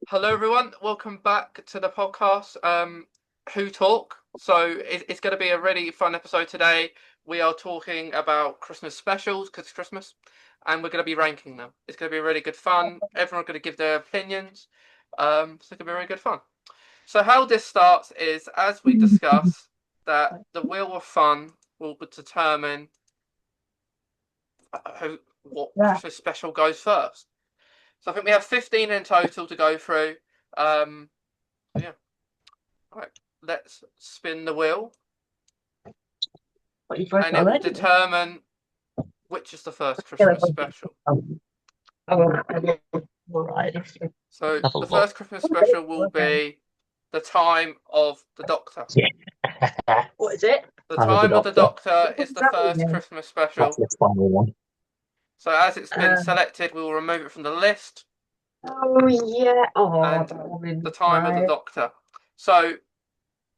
Hello, everyone. Welcome back to the podcast. Who Talk? It's going to be a really fun episode today. We are talking about Christmas specials because it's Christmas, and we're going to be ranking them. It's going to be really good fun. Everyone's going to give their opinions. It's going to be really good fun. So how this starts is, as we discuss, that the wheel of fun will determine what Yeah. Christmas special goes first. So I think we have 15 in total to go through. Um, yeah. Right, let's spin the wheel, What you first and it will already? determine which is the first Yeah, Christmas special. all right. So Have a the look. first Christmas special will be the time of the Doctor. Yeah. What is it? The I'm the time of the doctor. Doctor is What's the that first again? Christmas That's special. the final one. So as it's been Um, selected, we will remove it from the list oh yeah. Oh, and that would the be time of the great. Doctor. So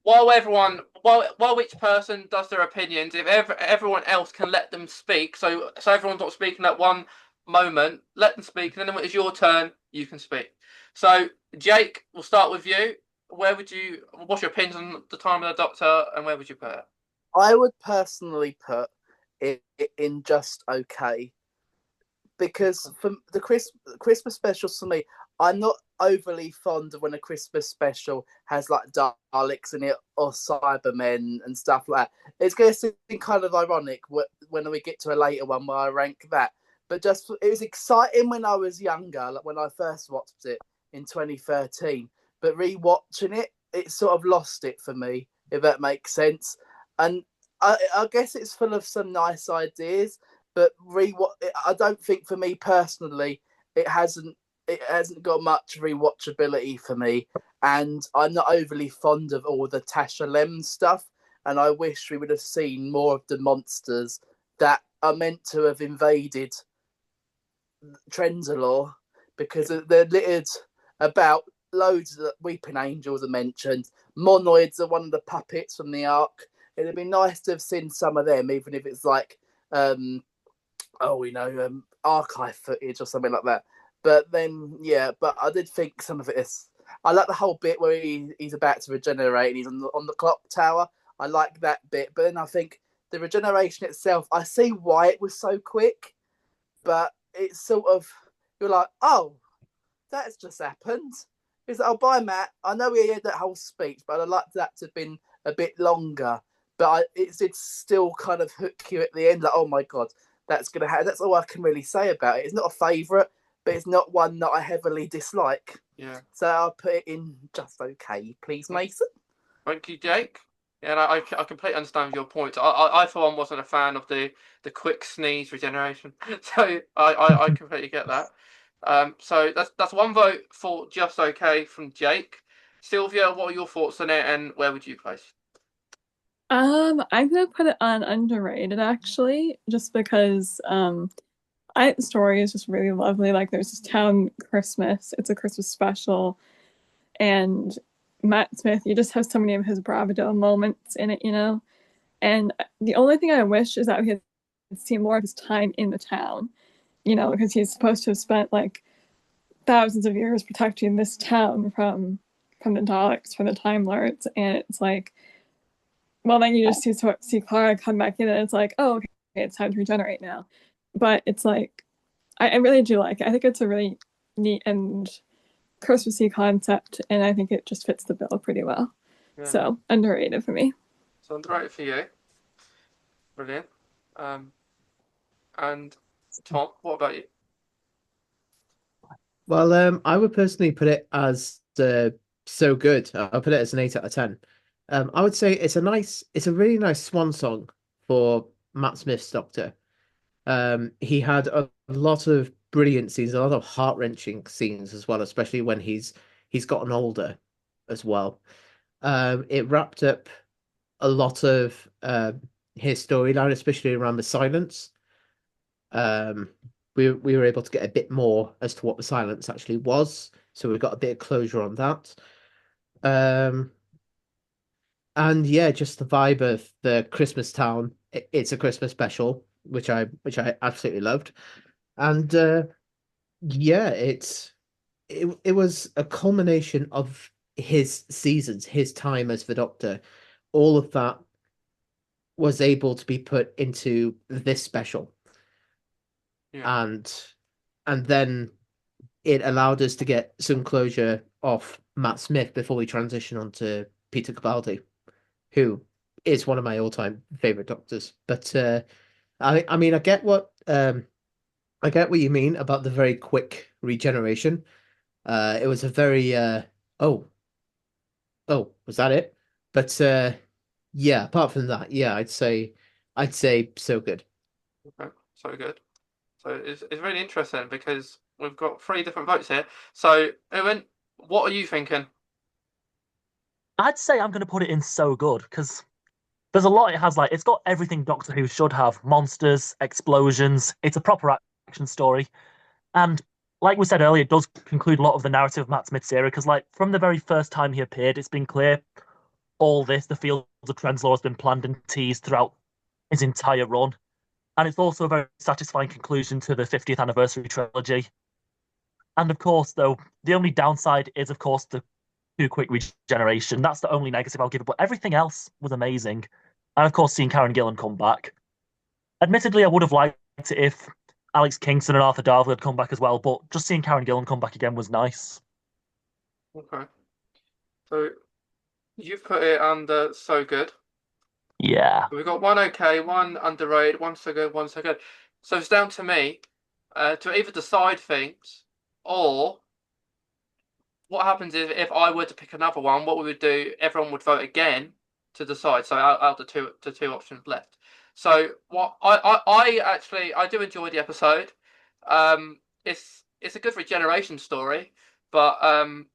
while each person does their opinions, if everyone else can let them speak, so everyone's not speaking at one moment, let them speak, and then when it's your turn, you can speak. So Jake, we'll start with you. What's your opinions on the time of the Doctor, and where would you put it? I would personally put it in just okay because for the Christmas specials for me, I'm not overly fond of when a Christmas special has like Daleks in it or Cybermen and stuff like that. It's going to seem kind of ironic when we get to a later one where I rank that. But it was exciting when I was younger, like when I first watched it in 2013. But rewatching it, it sort of lost it for me, if that makes sense. And I guess it's full of some nice ideas, but I don't think for me personally it hasn't got much rewatchability for me, and I'm not overly fond of all the Tasha Lem stuff, and I wish we would have seen more of the monsters that are meant to have invaded Trenzalore, because they're littered about. Loads of weeping angels are mentioned. Monoids are one of the puppets from the Ark. It'd be nice to have seen some of them, even if it's like um, archive footage or something like that. But then, yeah, but I did think some of it is. I like the whole bit where he's about to regenerate and he's on the clock tower. I like that bit, but then I think the regeneration itself, I see why it was so quick, but it's sort of you're like, oh, that's just happened. It's like, oh, bye, Matt. I know we had that whole speech, but I'd like that to have been a bit longer. But it did still kind of hook you at the end, like, oh my god, that's gonna happen. That's all I can really say about it. It's not a favourite, but it's not one that I heavily dislike. Yeah. So I'll put it in just okay, please, Mason. Thank you, Jake. Yeah, and I completely understand your point. I for one wasn't a fan of the quick sneeze regeneration, so I completely get that. So that's one vote for just okay from Jake. Sylvia, what are your thoughts on it, and where would you place? I'm gonna put it on underrated actually, just because the story is just really lovely. Like there's this town Christmas, it's a Christmas special, and Matt Smith, you just have so many of his bravado moments in it, you know? And the only thing I wish is that we had seen more of his time in the town, you know, because he's supposed to have spent like thousands of years protecting this town from the Daleks, from the Time Lords, and it's like, well, then you just see Clara come back in, and it's like, oh, okay, it's time to regenerate now. But it's like, I really do like it. I think it's a really neat and Christmassy concept, and I think it just fits the bill pretty well. Yeah, So underrated for me. so I'm right for you. Brilliant. Um, and Tom, what about you? Well, I would personally put it as so good. I'll put it as an 8 out of 10. I would say it's a really nice swan song for Matt Smith's Doctor. He had a lot of brilliant scenes, a lot of heart-wrenching scenes as well, especially when he's gotten older as well. It wrapped up a lot of his storyline, especially around the silence. Um, we were able to get a bit more as to what the silence actually was, so we got a bit of closure on that. Um, and yeah, just the vibe of the Christmas town. It's a Christmas special, which I absolutely loved, and yeah, it was a culmination of his seasons, his time as the Doctor. All of that was able to be put into this special, Yeah. and then it allowed us to get some closure off Matt Smith before we transition on to Peter Capaldi, who is one of my all-time favorite Doctors. But I mean, I get what you mean about the very quick regeneration. It was a very oh oh, was that it? But yeah, apart from that, yeah, I'd say so good. Okay. So good. So it's really interesting because we've got three different votes here. So, Ewan, what are you thinking? I'd say I'm going to put it in so good because there's a lot it has. Like, it's got everything Doctor Who should have: monsters, explosions. It's a proper action story, and like we said earlier, it does conclude a lot of the narrative of Matt Smith's era. Because, like, from the very first time he appeared, it's been clear all this, the Fields of Trenzalore, has been planned and teased throughout his entire run, and it's also a very satisfying conclusion to the 50th anniversary trilogy. And of course, though, the only downside is, of course, the too quick regeneration. That's the only negative I'll give it. But everything else was amazing. And of course, seeing Karen Gillan come back. Admittedly, I would have liked it if Alex Kingston and Arthur Darvill had come back as well. But just seeing Karen Gillan come back again was nice. Okay. So you've put it under so good. Yeah. We've got one okay, one underrated, one so good, one so good. So it's down to me to either decide things or what happens if I were to pick another one, what we would do, everyone would vote again to decide. So out of the two options left. So what I actually I do enjoy the episode. It's a good regeneration story, but I'm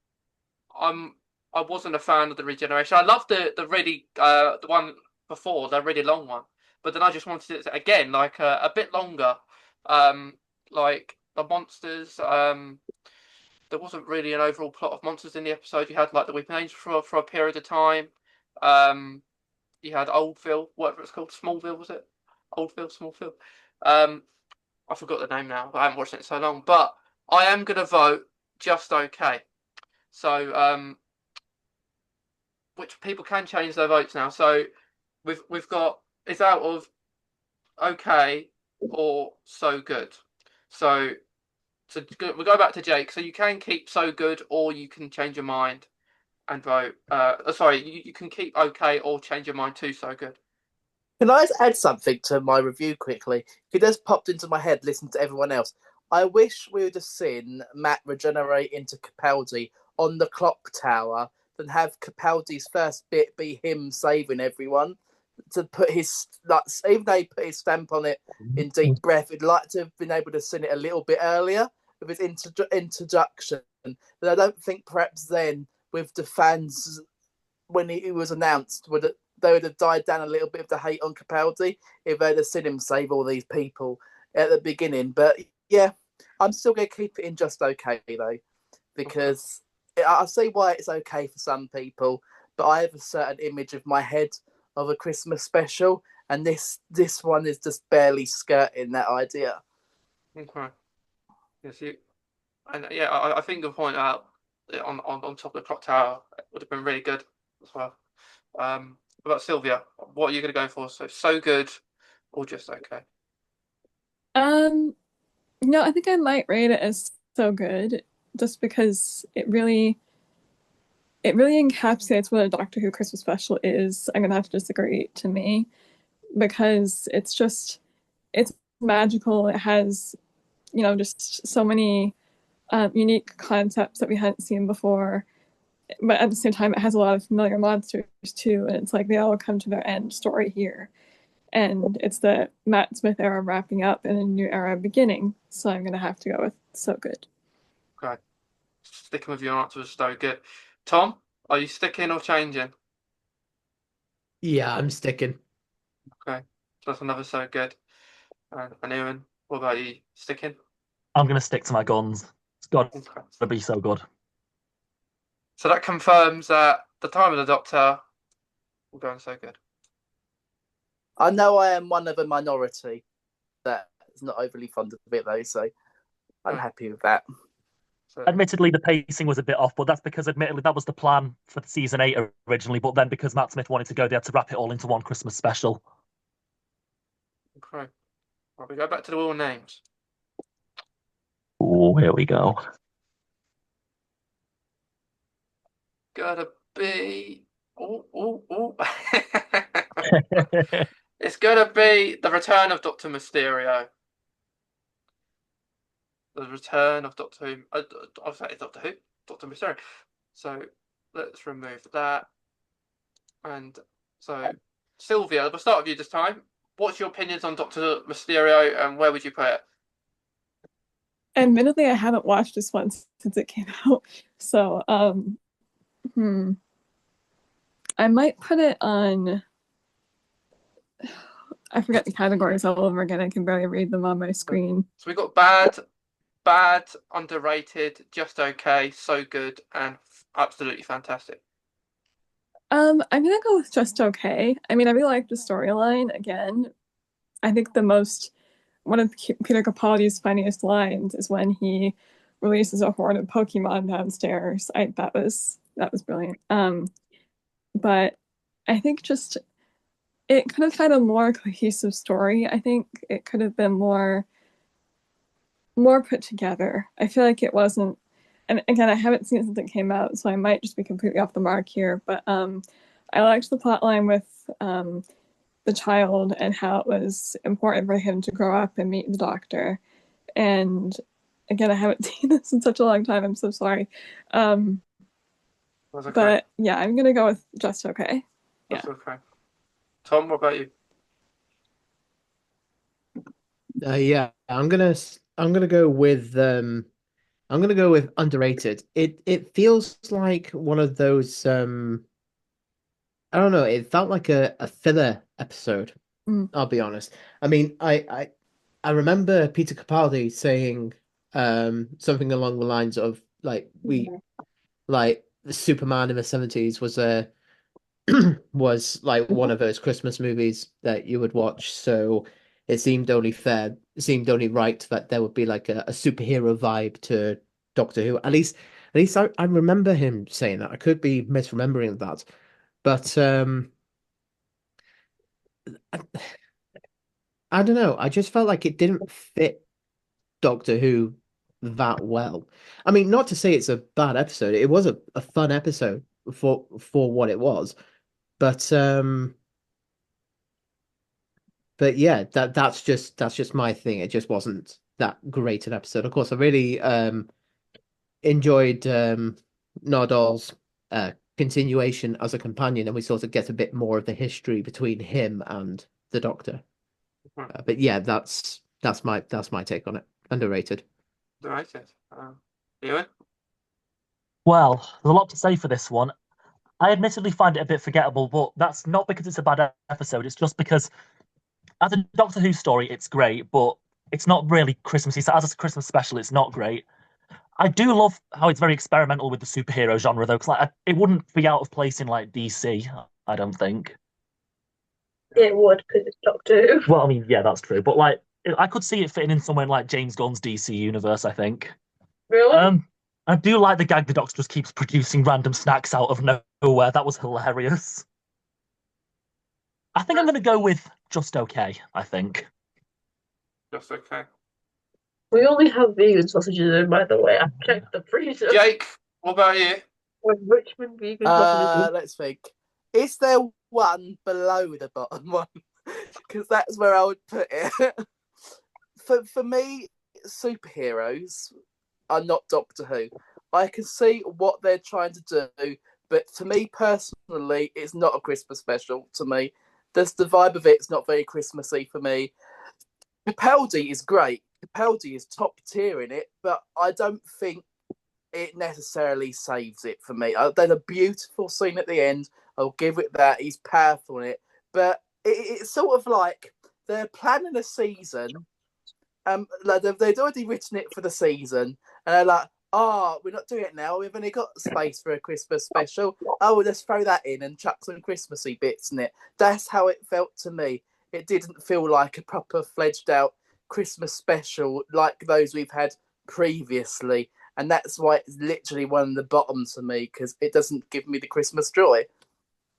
I wasn't a fan of the regeneration. I loved the really the one before, the really long one, but then I just wanted it again, like a bit longer. Like the monsters. There wasn't really an overall plot of monsters in the episode. You had like the Weeping Angel for a period of time. You had Oldville, whatever it's called, Smallville was it? Oldville, Smallville. I forgot the name now. I haven't watched it in so long, but I am gonna vote just okay. So which people can change their votes now. So we've got it's out of okay or so good. So we go back to Jake. So you can keep so good, or you can change your mind and vote. Sorry, you can keep okay or change your mind to so good. Can I just add something to my review quickly? It just popped into my head listening to everyone else. I wish we would have seen Matt regenerate into Capaldi on the clock tower than have Capaldi's first bit be him saving everyone. To put his, like, even though he put his stamp on it in Deep Breath, I'd like to have been able to see it a little bit earlier with his introduction. But I don't think perhaps then, with the fans, when he was announced, they would have died down a little bit of the hate on Capaldi if they'd have seen him save all these people at the beginning. But yeah, I'm still going to keep it in just okay, though, because I see why it's okay for some people, but I have a certain image of my head of a Christmas special, and this one is just barely skirting that idea. Okay. Yes, you. And yeah, I think the point out on top of the clock tower would have been really good as well. What about Sylvia? What are you going to go for? So good, or just okay? No, I think I might rate it as so good, just because it really encapsulates what a Doctor Who Christmas special is. I'm gonna have to disagree to me because it's magical. It has, just so many unique concepts that we hadn't seen before. But at the same time, it has a lot of familiar monsters too, and it's like they all come to their end story here. And it's the Matt Smith era wrapping up and a new era beginning. So I'm gonna have to go with so good. Okay. Sticking with your answer was so good. Tom, are you sticking or changing? Yeah, I'm sticking. Okay. So that's another so good. And Ewan, what about you? Sticking? I'm going to stick to my guns. It's got Okay. to be so good. So that confirms that the time of the Doctor will go on so good. I know I am one of a minority that is not overly fond of it, though, so I'm happy with that. So, Admittedly, the pacing was a bit off, but that's because, admittedly, that was the plan for season 8 originally. But then, because Matt Smith wanted to go, they had to wrap it all into one Christmas special. okay. Well, we go back to the wheel of names. Oh, here we go. Gotta be. Oh. It's gonna be the return of Doctor Mysterio. The return of Doctor Who. I'll say Doctor Who, Doctor Mysterio. So let's remove that. And so, Sylvia, we'll start with you this time. What's your opinions on Doctor Mysterio, and where would you put it? Admittedly, I haven't watched this one since it came out, so I might put it on. I forget the categories all over again. I can barely read them on my screen. So we got bad, underrated, just okay, so good, and absolutely fantastic. I'm gonna go with just okay. I mean, I really like the storyline. Again, I think one of Peter Capaldi's funniest lines is when he releases a horde of Pokemon downstairs. That was brilliant. But I think just it could have had a more cohesive story. I think it could have been more put together. I feel like it wasn't. And again, I haven't seen it since it came out, so I might just be completely off the mark here. But I liked the plot line with the child and how it was important for him to grow up and meet the doctor. And again, I haven't seen this in such a long time. I'm so sorry. Okay. But yeah, I'm gonna go with just okay. That's okay. Tom, what about you? Yeah, I'm gonna go with underrated. It feels like one of those I don't know, it felt like a filler episode, I'll be honest. I mean, I remember Peter Capaldi saying something along the lines of like the Superman in the 70s was a was like one of those Christmas movies that you would watch. So it seemed only fair, it seemed only right that there would be like a superhero vibe to Doctor Who. At least I remember him saying that. I could be misremembering that. But I, I don't know. I just felt like it didn't fit Doctor Who that well. I mean, not to say it's a bad episode. It was a fun episode for what it was. But yeah, that's just my thing. It just wasn't that great an episode. Of course, I really enjoyed Nardol's continuation as a companion, and we sort of get a bit more of the history between him and the Doctor. But yeah, that's my take on it. Underrated. Underrated. Ewan? Well, there's a lot to say for this one. I admittedly find it a bit forgettable, but that's not because it's a bad episode. It's just because as a Doctor Who story, it's great, but it's not really Christmassy. So as a Christmas special, it's not great. I do love how it's very experimental with the superhero genre, though, because it wouldn't be out of place in like DC. I don't think. It would, because it's Doctor Who. Well, I mean, yeah, that's true, but like, I could see it fitting in somewhere like James Gunn's DC universe. I think. Really? I do like the gag the Doctor just keeps producing random snacks out of nowhere. That was hilarious. I think I'm going to go with just okay, I think. Just okay. We only have vegan sausages in, by the way. I've checked the freezer. Jake, what about you? With Richmond vegan sausages. Let's think. Is there one below the bottom one? Because that's where I would put it. For me, superheroes are not Doctor Who. I can see what they're trying to do, but to me personally, it's not a Christmas special. To me, the vibe of it's not very Christmassy for me. Capaldi is great. Capaldi is top tier in it, but I don't think it necessarily saves it for me. There's a beautiful scene at the end. I'll give it that. He's powerful in it, but it's sort of like they're planning a season. Like they'd already written it for the season, and they're like, "Oh, we're not doing it now. We've only got space for a Christmas special. Oh, well, let's throw that in and chuck some Christmassy bits in it." That's how it felt to me. It didn't feel like a proper fledged out Christmas special like those we've had previously. and that's why it's literally one of the bottoms for me because it doesn't give me the Christmas joy.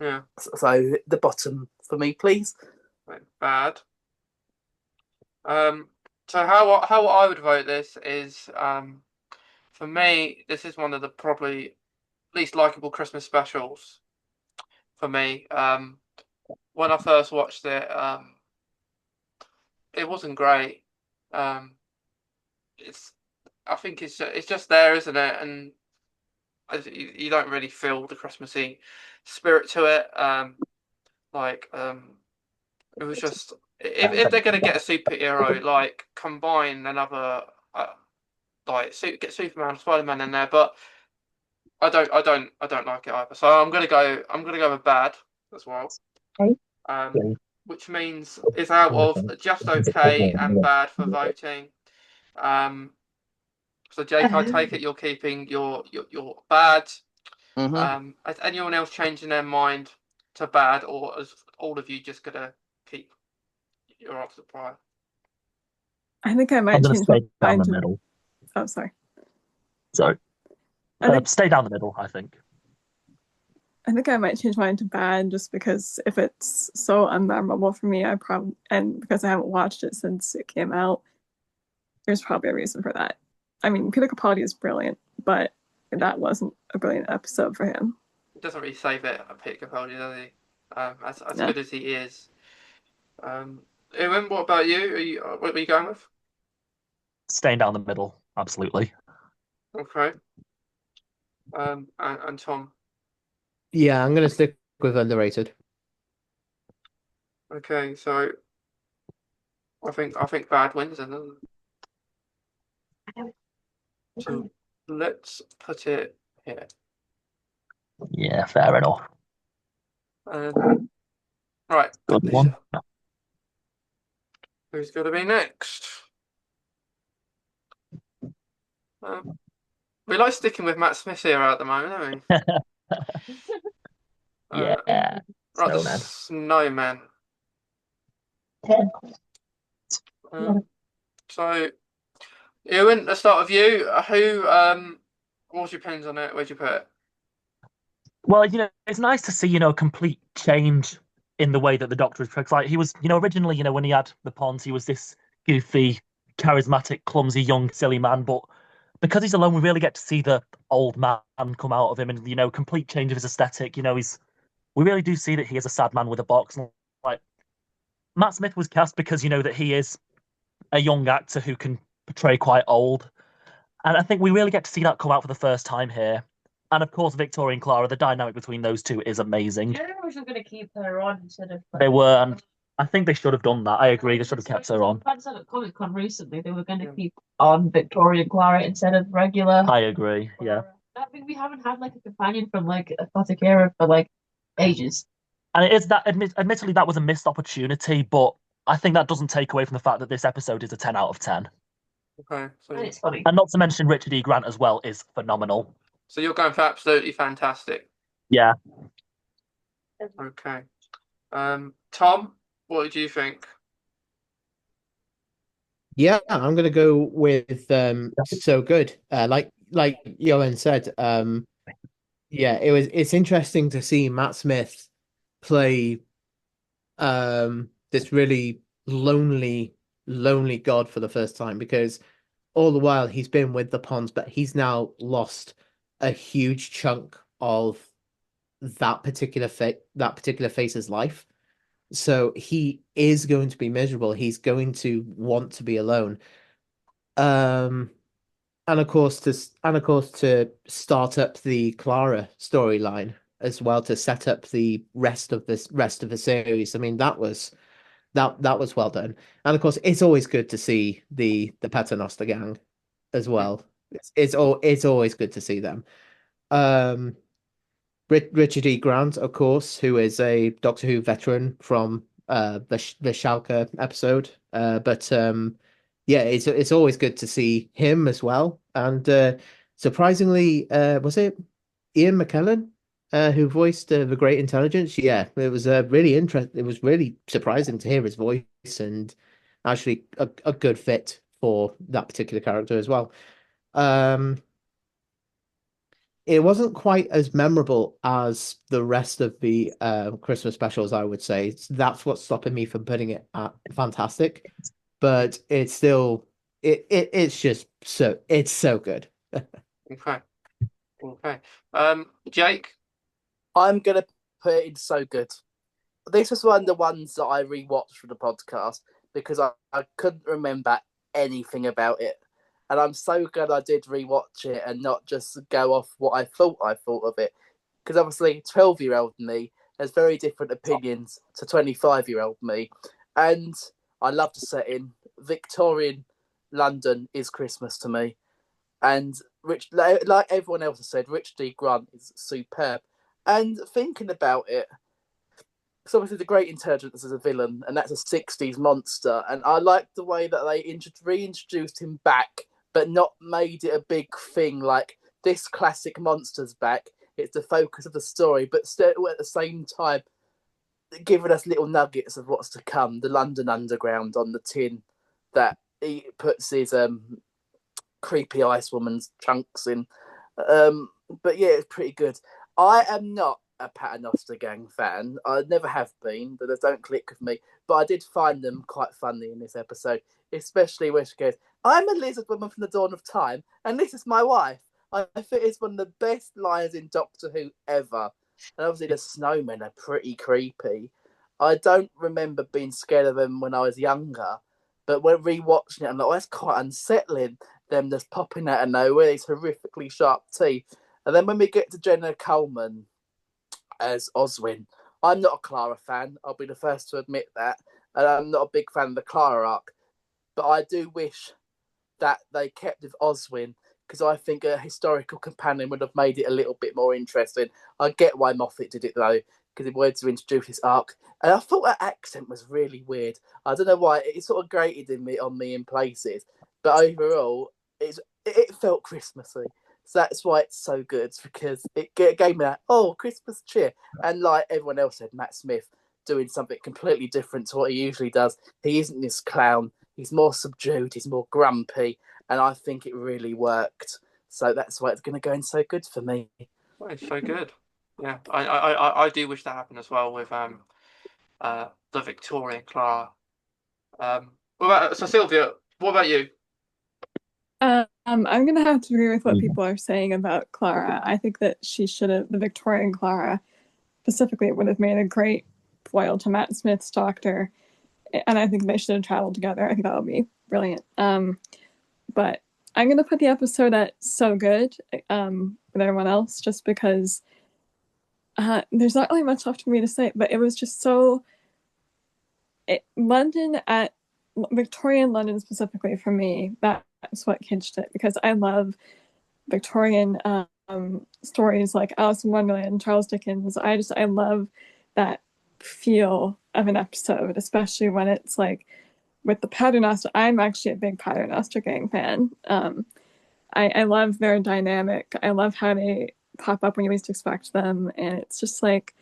Yeah. So the bottom for me, please. Right, bad. So how I would vote this is for me this is one of the probably least likable Christmas specials for me. When I first watched it wasn't great. Um, it's I think it's just there, isn't it? And you don't really feel the Christmassy spirit to it. It was just if they're gonna get a superhero, like combine another get Superman, Spider Man in there, but I don't like it either. So I'm gonna go with bad as well. Okay. Which means it's out of just okay and bad for voting. Um, so Jake, I take it you're keeping your bad. Has anyone else changing their mind to bad, or is all of you just gonna keep your answer prior? I think I I'm might going to change my stay down mind the to. middle. Oh, sorry. So I stay down the middle, I think. think I might change mine to bad just because if it's so unmemorable for me, and because I haven't watched it since it came out, there's probably a reason for that. I mean, Peter Capaldi is brilliant, but that wasn't a brilliant episode for him. It doesn't really save it a Peter Capaldi, does he? As Yeah. good as he is. Ewan, what about you? What are you going with? Staying down the middle, absolutely. Okay. And Tom. Yeah, I'm gonna stick with underrated. Okay, so I think bad wins, and then so let's put it here. Yeah, fair enough. Right, Good one. who's going to be next? We like sticking with Matt Smith here at the moment, don't we? Yeah, Right, the Snowman. Snowman. So, Ewan, let's start with you. What was your opinions on it? Where'd you put it? Well, it's nice to see, a complete change in the way that the Doctor is. Because, like, he was, originally, when he had the Ponds, he was this goofy, charismatic, clumsy, young, silly man. But because he's alone, we really get to see the old man come out of him, and complete change of his aesthetic. We really do see that he is a sad man with a box. And, like, Matt Smith was cast because that he is a young actor who can portray quite old, and I think we really get to see that come out for the first time here. And of course, Victoria and Clara, the dynamic between those two is amazing. They were going to keep her on instead of. They were, and I think they should have done that. I agree, they should have kept her on. I said at Comic Con recently they were going to keep on Victoria and Clara instead of regular. I agree, yeah. I think we haven't had like a companion from like Aquatic Era for like ages. And it is that, admittedly, that was a missed opportunity, but I think that doesn't take away from the fact that this episode is a 10 out of 10. Okay, And it's funny. And not to mention Richard E. Grant as well is phenomenal. so you're going for absolutely fantastic. Yeah. Okay. Tom, what did you think? Yeah, I'm gonna go with so good. Like Eoghan said, yeah, it's interesting to see Matt Smith play this really lonely god for the first time because all the while he's been with the Ponds, but he's now lost a huge chunk of that particular face's life. So he is going to be miserable. He's going to want to be alone. Um, and of course to start up the Clara storyline as well to set up the rest of the series. I mean, that was well done. And of course, it's always good to see the Paternoster gang as well. It's always good to see them. Um, Richard E. Grant, of course, who is a Doctor Who veteran from the Schalke episode. But yeah, it's always good to see him as well. And surprisingly, was it Ian McKellen who voiced the Great Intelligence? Yeah, it was really interesting. It was really surprising to hear his voice and actually a good fit for that particular character as well. Um, it wasn't quite as memorable as the rest of the Christmas specials, I would say. That's what's stopping me from putting it at fantastic, but it's still it's just it's so good. Okay. Okay. Jake. I'm gonna put it in so good. This was one of the ones that I rewatched for the podcast because I couldn't remember anything about it. And I'm so glad I did rewatch it and not just go off what I thought of it. Because obviously, 12-year-old me has very different opinions to 25-year-old me. And I love the setting. Victorian London is Christmas to me. And Rich, like everyone else has said, Rich D. Grant is superb. And thinking about it, so obviously the Great Intelligence is a villain, and that's a '60s monster. And I like the way that they reintroduced him back, but not made it a big thing. Like this classic monster's back; it's the focus of the story, but still at the same time giving us little nuggets of what's to come. The London Underground on the tin that he puts his creepy ice woman's chunks in. But yeah, it's pretty good. I am not a Paternoster Gang fan. I never have been, but they don't click with me. But I did find them quite funny in this episode, especially where she goes, "I'm a lizard woman from the dawn of time, and this is my wife." I think it's one of the best lines in Doctor Who ever. And obviously, the snowmen are pretty creepy. I don't remember being scared of them when I was younger, but when rewatching it, I'm like, oh, that's quite unsettling. Them just popping out of nowhere, these horrifically sharp teeth. And then when we get to Jenna Coleman as Oswin, I'm not a Clara fan. I'll be the first to admit that. And I'm not a big fan of the Clara arc. But I do wish that they kept with Oswin because I think a historical companion would have made it a little bit more interesting. I get why Moffat did it though, because he wanted to introduce his arc. And I thought that accent was really weird. I don't know why. It sort of grated on me in places. But overall, it felt Christmassy. So that's why it's so good because it gave me that Christmas cheer. And like everyone else said, Matt Smith doing something completely different to what he usually does. He isn't this clown. He's more subdued. He's more grumpy, and I think it really worked. So that's why it's going to go in so good for me. Oh, it's so good. Yeah, I do wish that happened as well with the Victorian Clara. So Sylvia, what about you? I'm gonna have to agree with what people are saying about Clara. I think that the Victorian Clara specifically would have made a great foil to Matt Smith's Doctor, and I think they should have traveled together. I think that would be brilliant. But I'm gonna put the episode at so good with everyone else, just because there's not really much left for me to say. But it was just so London at Victorian London specifically for me. That's what kinched it because I love Victorian stories like Alice in Wonderland, Charles Dickens. I love that feel of an episode, especially when it's like with the Paternoster. I'm actually a big Paternoster Gang fan. I love their dynamic. I love how they pop up when you least expect them, and it's just like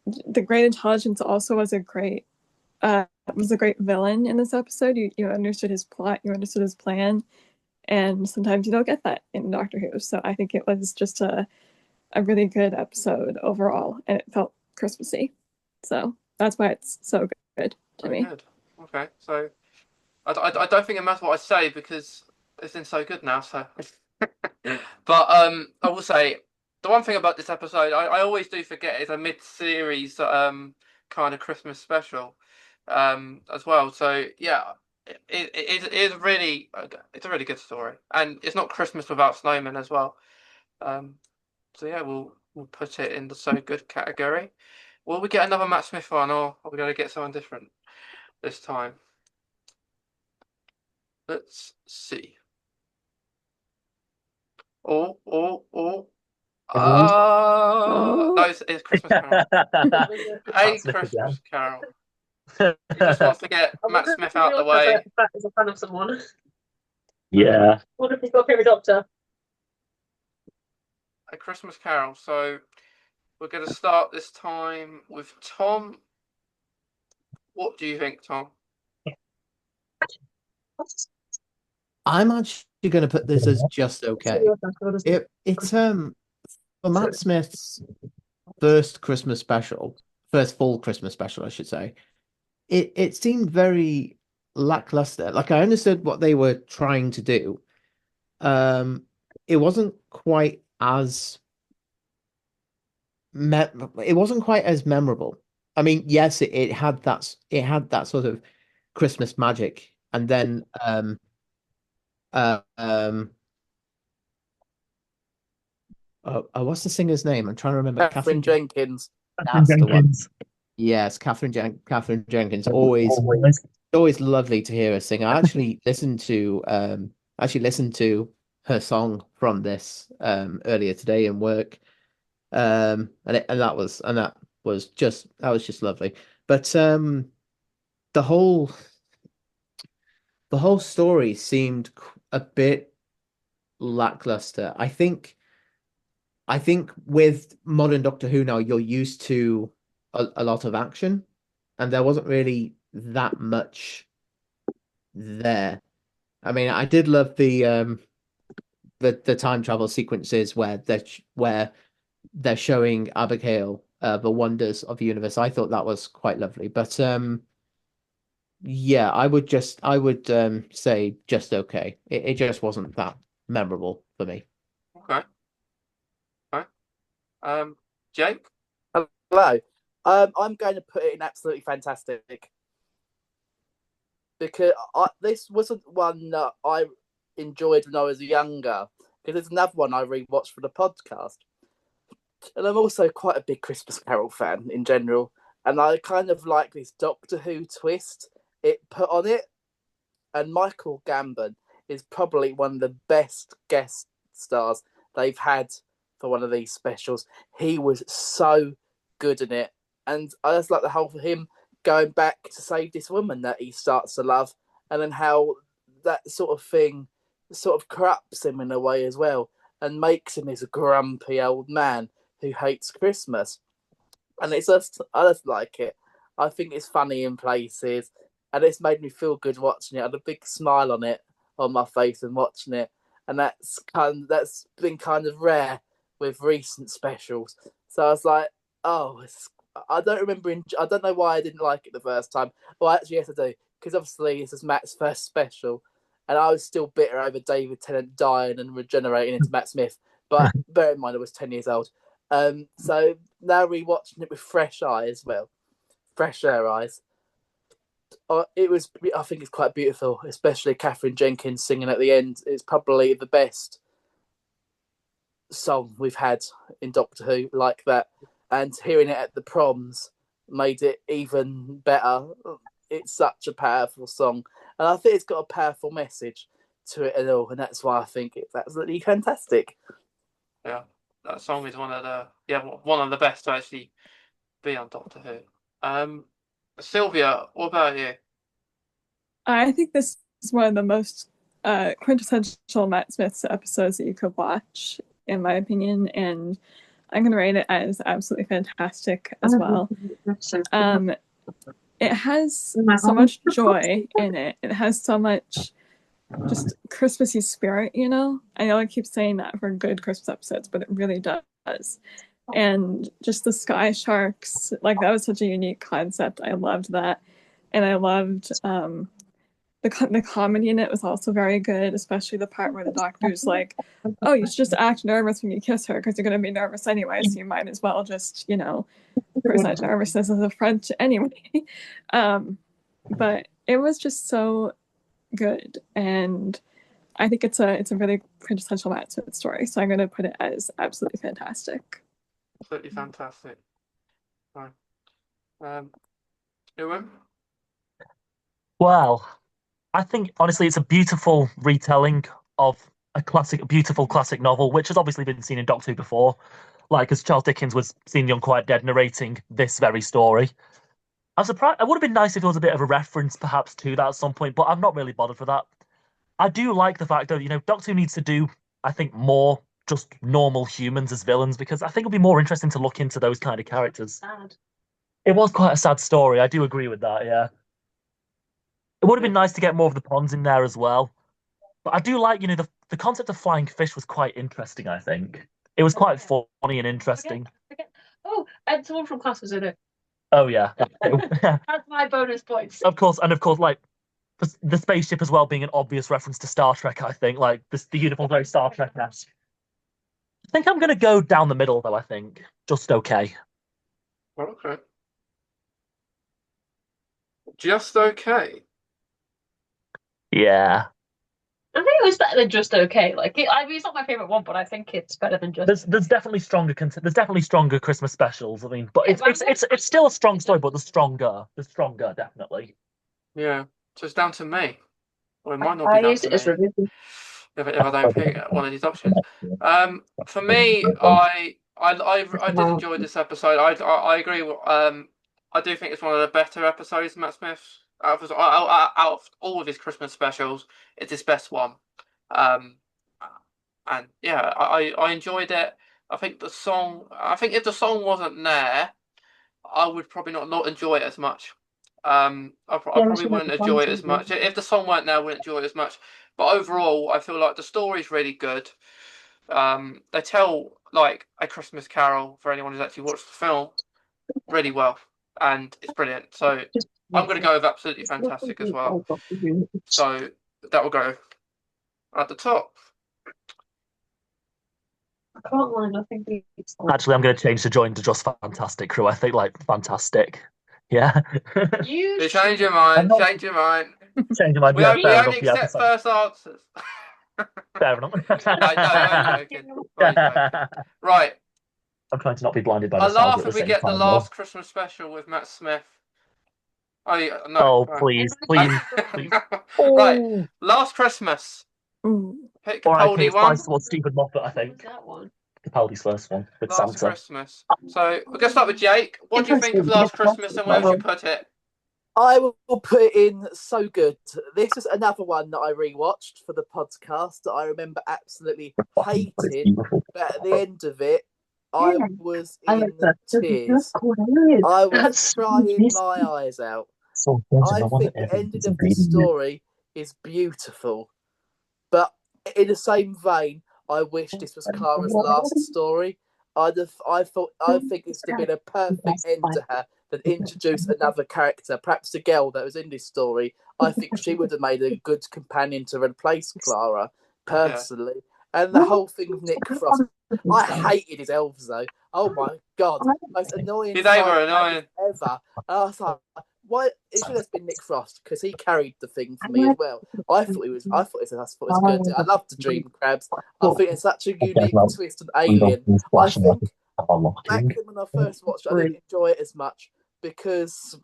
the Great Intelligence also was a great villain in this episode. You understood his plot, you understood his plan, and sometimes you don't get that in Doctor Who. So I think it was just a really good episode overall, and it felt Christmassy. So that's why it's so good to me. Good. Okay, so I don't think it matters what I say because it's been so good now. So, but I will say the one thing about this episode I always do forget is a mid-series kind of Christmas special as well. So yeah, it is really it's a really good story, and it's not Christmas without snowmen as well. So yeah, we'll put it in the so good category. Will we get another Matt Smith one, or are we going to get someone different this time? Let's see. Oh. No, it's Christmas Carol. A Christmas Carol. You just want to get Matt Smith out the way. That is a fan of someone. Yeah. What if he's got a favourite Doctor? A Christmas Carol. So we're going to start this time with Tom. What do you think, Tom? I'm actually going to put this as just okay. It's for Matt Smith's first Christmas special, first full Christmas special, I should say. It seemed very lackluster. Like I understood what they were trying to do. Um, it wasn't quite as it wasn't quite as memorable. I mean, yes, it had that sort of Christmas magic, and then uh, um what's the singer's name? I'm trying to remember. Catherine Jenkins. That's the one. Jenkins. Yes, Catherine Jenkins. Always lovely to hear her sing. I actually listened to her song from this earlier today in work. And that was just lovely. But the whole story seemed a bit lackluster. I think with modern Doctor Who now, you're used to a lot of action, and there wasn't really that much there. I mean, I did love the time travel sequences where they're showing Abigail the wonders of the universe. I thought that was quite lovely. But yeah, I would say just okay. It just wasn't that memorable for me. Okay. Okay. Jake? Hello. I'm going to put it in absolutely fantastic because this wasn't one that I enjoyed when I was younger. Because there's another one I rewatched for the podcast, and I'm also quite a big Christmas Carol fan in general, and I kind of like this Doctor Who twist it put on it. And Michael Gambon is probably one of the best guest stars they've had for one of these specials. He was so good in it, and I just like the whole of him going back to save this woman that he starts to love, and then how that sort of thing sort of corrupts him in a way as well, and makes him this grumpy old man who hates Christmas. And I just like it. I think it's funny in places, and it's made me feel good watching it. I had a big smile on my face and watching it, and that's been kind of rare with recent specials. So I was like, oh, I don't remember. I don't know why I didn't like it the first time. Well, actually, yes, I do, because obviously this is Matt's first special, and I was still bitter over David Tennant dying and regenerating into Matt Smith. But bear in mind, I was 10 years old. So now rewatching it with fresh eyes, fresher eyes. I think it's quite beautiful, especially Catherine Jenkins singing at the end. It's probably the best song we've had in Doctor Who like that. And hearing it at the proms made it even better. It's such a powerful song. And I think it's got a powerful message to it at all. And that's why I think it's absolutely fantastic. Yeah, that song is one of the best to actually be on Doctor Who. Sylvia, what about you? I think this is one of the most quintessential Matt Smith's episodes that you could watch, in my opinion, and I'm going to rate it as absolutely fantastic as well. It has so much joy in it. It has so much just Christmassy spirit, you know? I know I keep saying that for good Christmas episodes, but it really does. And just the sky sharks, like that was such a unique concept. I loved that. And I loved the comedy in it was also very good, especially the part where the doctor's like, oh, you should just act nervous when you kiss her because you're going to be nervous anyway, so you might as well just, present nervousness as a front anyway. But it was just so good, and I think it's a really quintessential Matt Smith story, so I'm going to put it as absolutely fantastic. Absolutely fantastic. Right. Eoghan? Well, I think honestly it's a beautiful retelling of a beautiful classic novel, which has obviously been seen in Doctor Who before. Like as Charles Dickens was seen Young Quite Dead narrating this very story. I'm surprised. It would have been nice if there was a bit of a reference perhaps to that at some point, but I'm not really bothered for that. I do like the fact that, Doctor Who needs to do, I think, more just normal humans as villains, because I think it'll be more interesting to look into those kind of characters. Sad. It was quite a sad story. I do agree with that, yeah. It would have been nice to get more of the Ponds in there as well. But I do like, the concept of flying fish was quite interesting, I think. It was quite funny and interesting. Oh, and someone from class was in it. Oh yeah. That's my bonus points. Of course, like the spaceship as well being an obvious reference to Star Trek, I think. Like the uniform's very Star Trek-esque. I think I'm gonna go down the middle though, I think. Just okay. Okay. Just okay. Yeah. I think it was better than just okay. Like, I mean, it's not my favorite one, but I think it's better than just. There's definitely stronger Christmas specials. I mean, but it's still a strong story, but there's stronger definitely. Yeah. So it's down to me. Well, it might not I be down used to it as me review. if I don't pick one of these options. For me, I did enjoy this episode. I agree. I do think it's one of the better episodes, Matt Smith. Out of all of his Christmas specials, it's his best one. Um, and yeah, I enjoyed it. I think the song. I think if the song wasn't there, I would probably not enjoy it as much. I probably wouldn't enjoy it as much if the song weren't there. I wouldn't enjoy it as much. But overall, I feel like the story's really good. They tell like a Christmas Carol for anyone who's actually watched the film really well, and it's brilliant. So I'm going to go with absolutely fantastic as well. So that will go at the top. I can't lie, nothing beats. Actually, I'm going to change the join to just fantastic crew. I think like fantastic. Yeah. You change your mind. Change your mind. Change my mind. We Yeah, only accept first answers. Fair enough. I'm joking. Right. I'm trying to not be blinded by I nostalgia laugh at the if we same get the time. last Christmas special with Matt Smith. Oh, yeah, no. Oh, no. please. Right. Oh. Last Christmas. Ooh. Pick R.I.P. Capaldi It's one. biased towards Stephen Moffat, I think. That one. Capaldi's first one with Last Santa. Christmas. So we're gonna start with Jake. What do you think of Last Christmas, and where would you put it? I will put it in so good. This is another one that I rewatched for the podcast that I remember absolutely hating. But at the end of it, I was in tears. I was crying my eyes out. I think the ending of this story is beautiful. But in the same vein, I wish this was Clara's last story. I think this would have been a perfect end to her than introduce another character, perhaps the girl that was in this story. I think she would have made a good companion to replace Clara, personally. And the whole thing with Nick Frost, I hated his elves though. Oh my god, most annoying They were annoying ever. And I was like, why? It should have been Nick Frost because he carried the thing for me as well. I thought it was good. I love the Dream Crabs. I think it's such a unique twist on Alien. I think back then when I first watched it, I didn't enjoy it as much because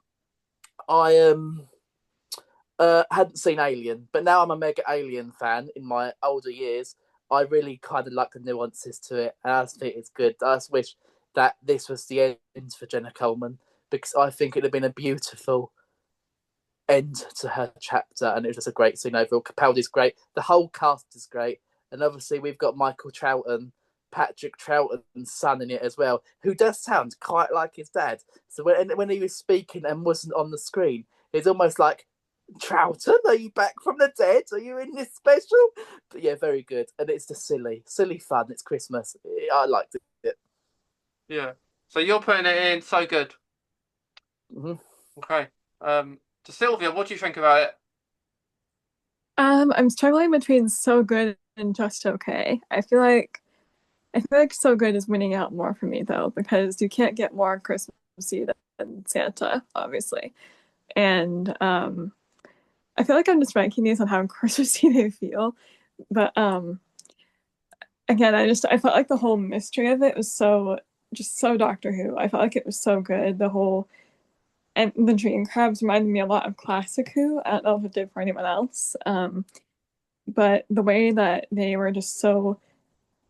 I hadn't seen Alien, but now I'm a mega Alien fan in my older years. I really kind of like the nuances to it, and I think it's good. I just wish that this was the end for Jenna Coleman because I think it'd have been a beautiful end to her chapter, and it was just a great scene overall. Capaldi's great, the whole cast is great, and obviously we've got Michael Troughton, Patrick Troughton's son in it as well, who does sound quite like his dad. So when he was speaking and wasn't on the screen, it's almost like, Troughton, are you back from the dead? Are you in this special? But yeah, very good. And it's just silly fun. It's Christmas. I liked it. Yeah. So you're putting it in so good. Mm-hmm. Okay. To Sylvia, what do you think about it? I'm struggling between so good and just okay. I feel like so good is winning out more for me though, because you can't get more Christmassy than Santa, obviously. And I feel like I'm just ranking these on how Christmassy they feel. But again, I felt like the whole mystery of it was so Doctor Who. I felt like it was so good. And the Dream Crabs reminded me a lot of classic Who. I don't know if it did for anyone else. But the way that they were just so,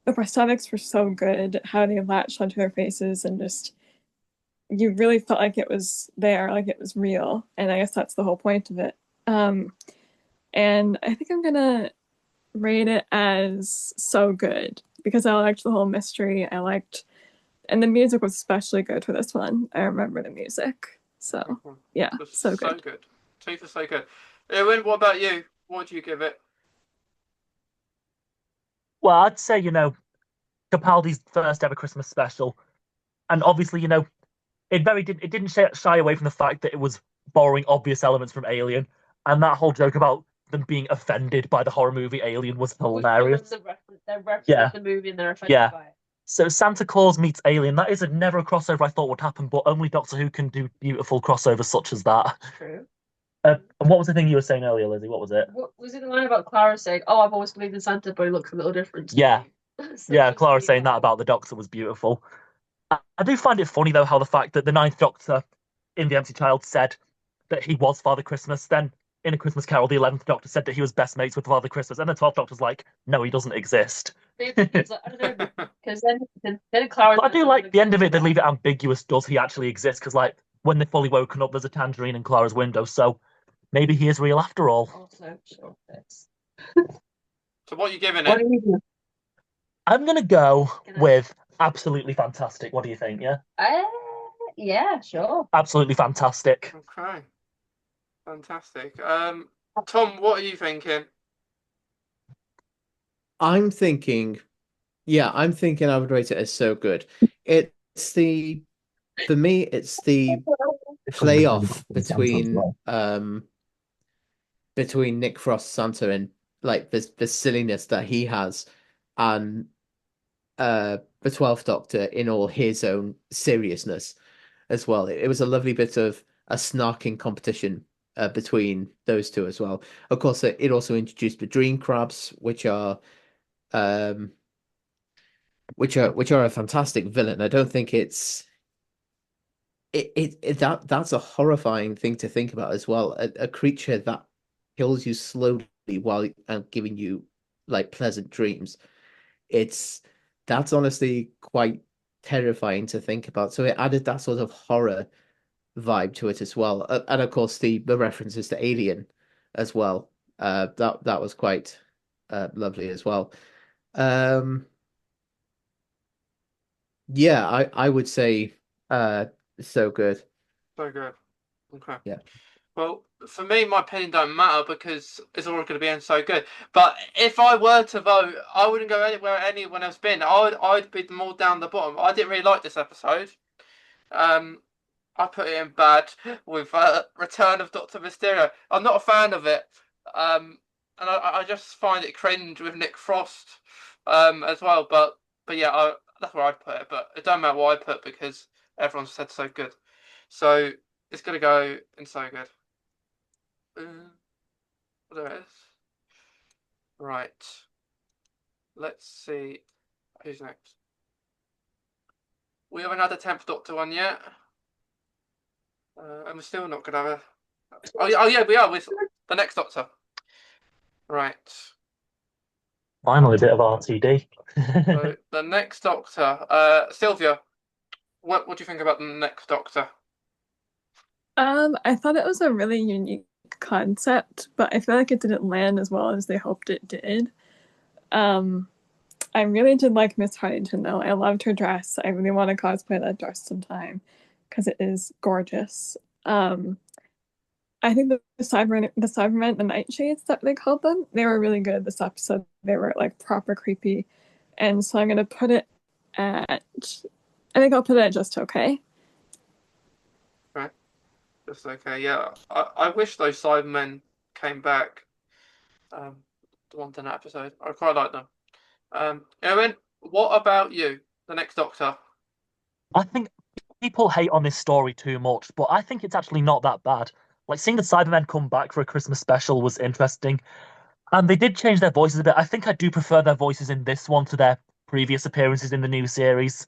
the prosthetics were so good, how they latched onto their faces, and just, you really felt like it was there, like it was real. And I guess that's the whole point of it. And I think I'm gonna rate it as so good because I liked the whole mystery. And the music was especially good for this one. I remember the music. So yeah, so good. So good. Two for so good. Eoghan, what about you? What do you give it? Well, I'd say, Capaldi's first ever Christmas special. And obviously, it didn't shy away from the fact that it was borrowing obvious elements from Alien. And that whole joke about them being offended by the horror movie Alien was hilarious. They're referencing Yeah. the movie and they're offended Yeah. by it. So Santa Claus meets Alien. That is never a crossover I thought would happen, but only Doctor Who can do beautiful crossovers such as that. True. And what was the thing you were saying earlier, Lizzie? What was it? What was it the line about Clara saying, "Oh, I've always believed in Santa, but he looks a little different to Yeah. me." Yeah, Clara saying that about the Doctor was beautiful. I do find it funny, though, how the fact that the Ninth Doctor in The Empty Child said that he was Father Christmas, then in A Christmas Carol, the 11th Doctor said that he was best mates with Father Christmas, and the 12th Doctor's like, no, he doesn't exist. I don't know, because then Clara. But I do like the end of it, they leave it ambiguous, does he actually exist? Because, like, when they're fully woken up, there's a tangerine in Clara's window, so maybe he is real after all. Also, sure. So what are you giving What it? do you do? I'm going to go with absolutely fantastic. What do you think, yeah? Yeah, sure. Absolutely fantastic. Okay. Fantastic. Tom, what are you thinking? I'm thinking I would rate it as so good. It's the For me, it's the playoff between Nick Frost Santa and like the silliness that he has and the 12th Doctor in all his own seriousness as well. It was a lovely bit of a snarking competition between those two as well. Of course, it also introduced the dream crabs, um, which are a fantastic villain. I don't think that's a horrifying thing to think about as well. A creature that kills you slowly while giving you like pleasant dreams. It's that's honestly quite terrifying to think about. So it added that sort of horror vibe to it as well. And of course the references to Alien as well. That was quite lovely as well. Um yeah, I would say so good. So good. Okay. Yeah. Well, for me, my opinion don't matter because it's all going to be in so good. But if I were to vote, I wouldn't go anywhere anyone else been. I'd be more down the bottom. I didn't really like this episode. I put it in bad with Return of Doctor Mysterio. I'm not a fan of it. And I just find it cringe with Nick Frost as well. But yeah, that's where I'd put it. But it don't matter what I put because everyone said so good. So it's gonna go in so good. There it is. Right. Let's see who's next. We haven't had a 10th Doctor one yet. And we're still not gonna have a. Oh yeah, we are with the next Doctor. Right. Finally, a bit of RTD. So the next Doctor, Sylvia. What do you think about the next Doctor? I thought it was a really unique concept, but I feel like it didn't land as well as they hoped it did. I really did like Miss Huntington though. I loved her dress. I really want to cosplay that dress sometime because it is gorgeous. I think the Cybermen, the Nightshades that they called them, they were really good this episode. They were like proper creepy, and so I'm gonna put it at. I think I'll put it at just okay. Right. Just okay. Yeah. I wish those Cybermen came back. The ones in that episode. I quite like them. Eoghan, what about you? The next Doctor. I think people hate on this story too much, but I think it's actually not that bad. Like seeing the Cybermen come back for a Christmas special was interesting. And they did change their voices a bit. I think I do prefer their voices in this one to their previous appearances in the new series.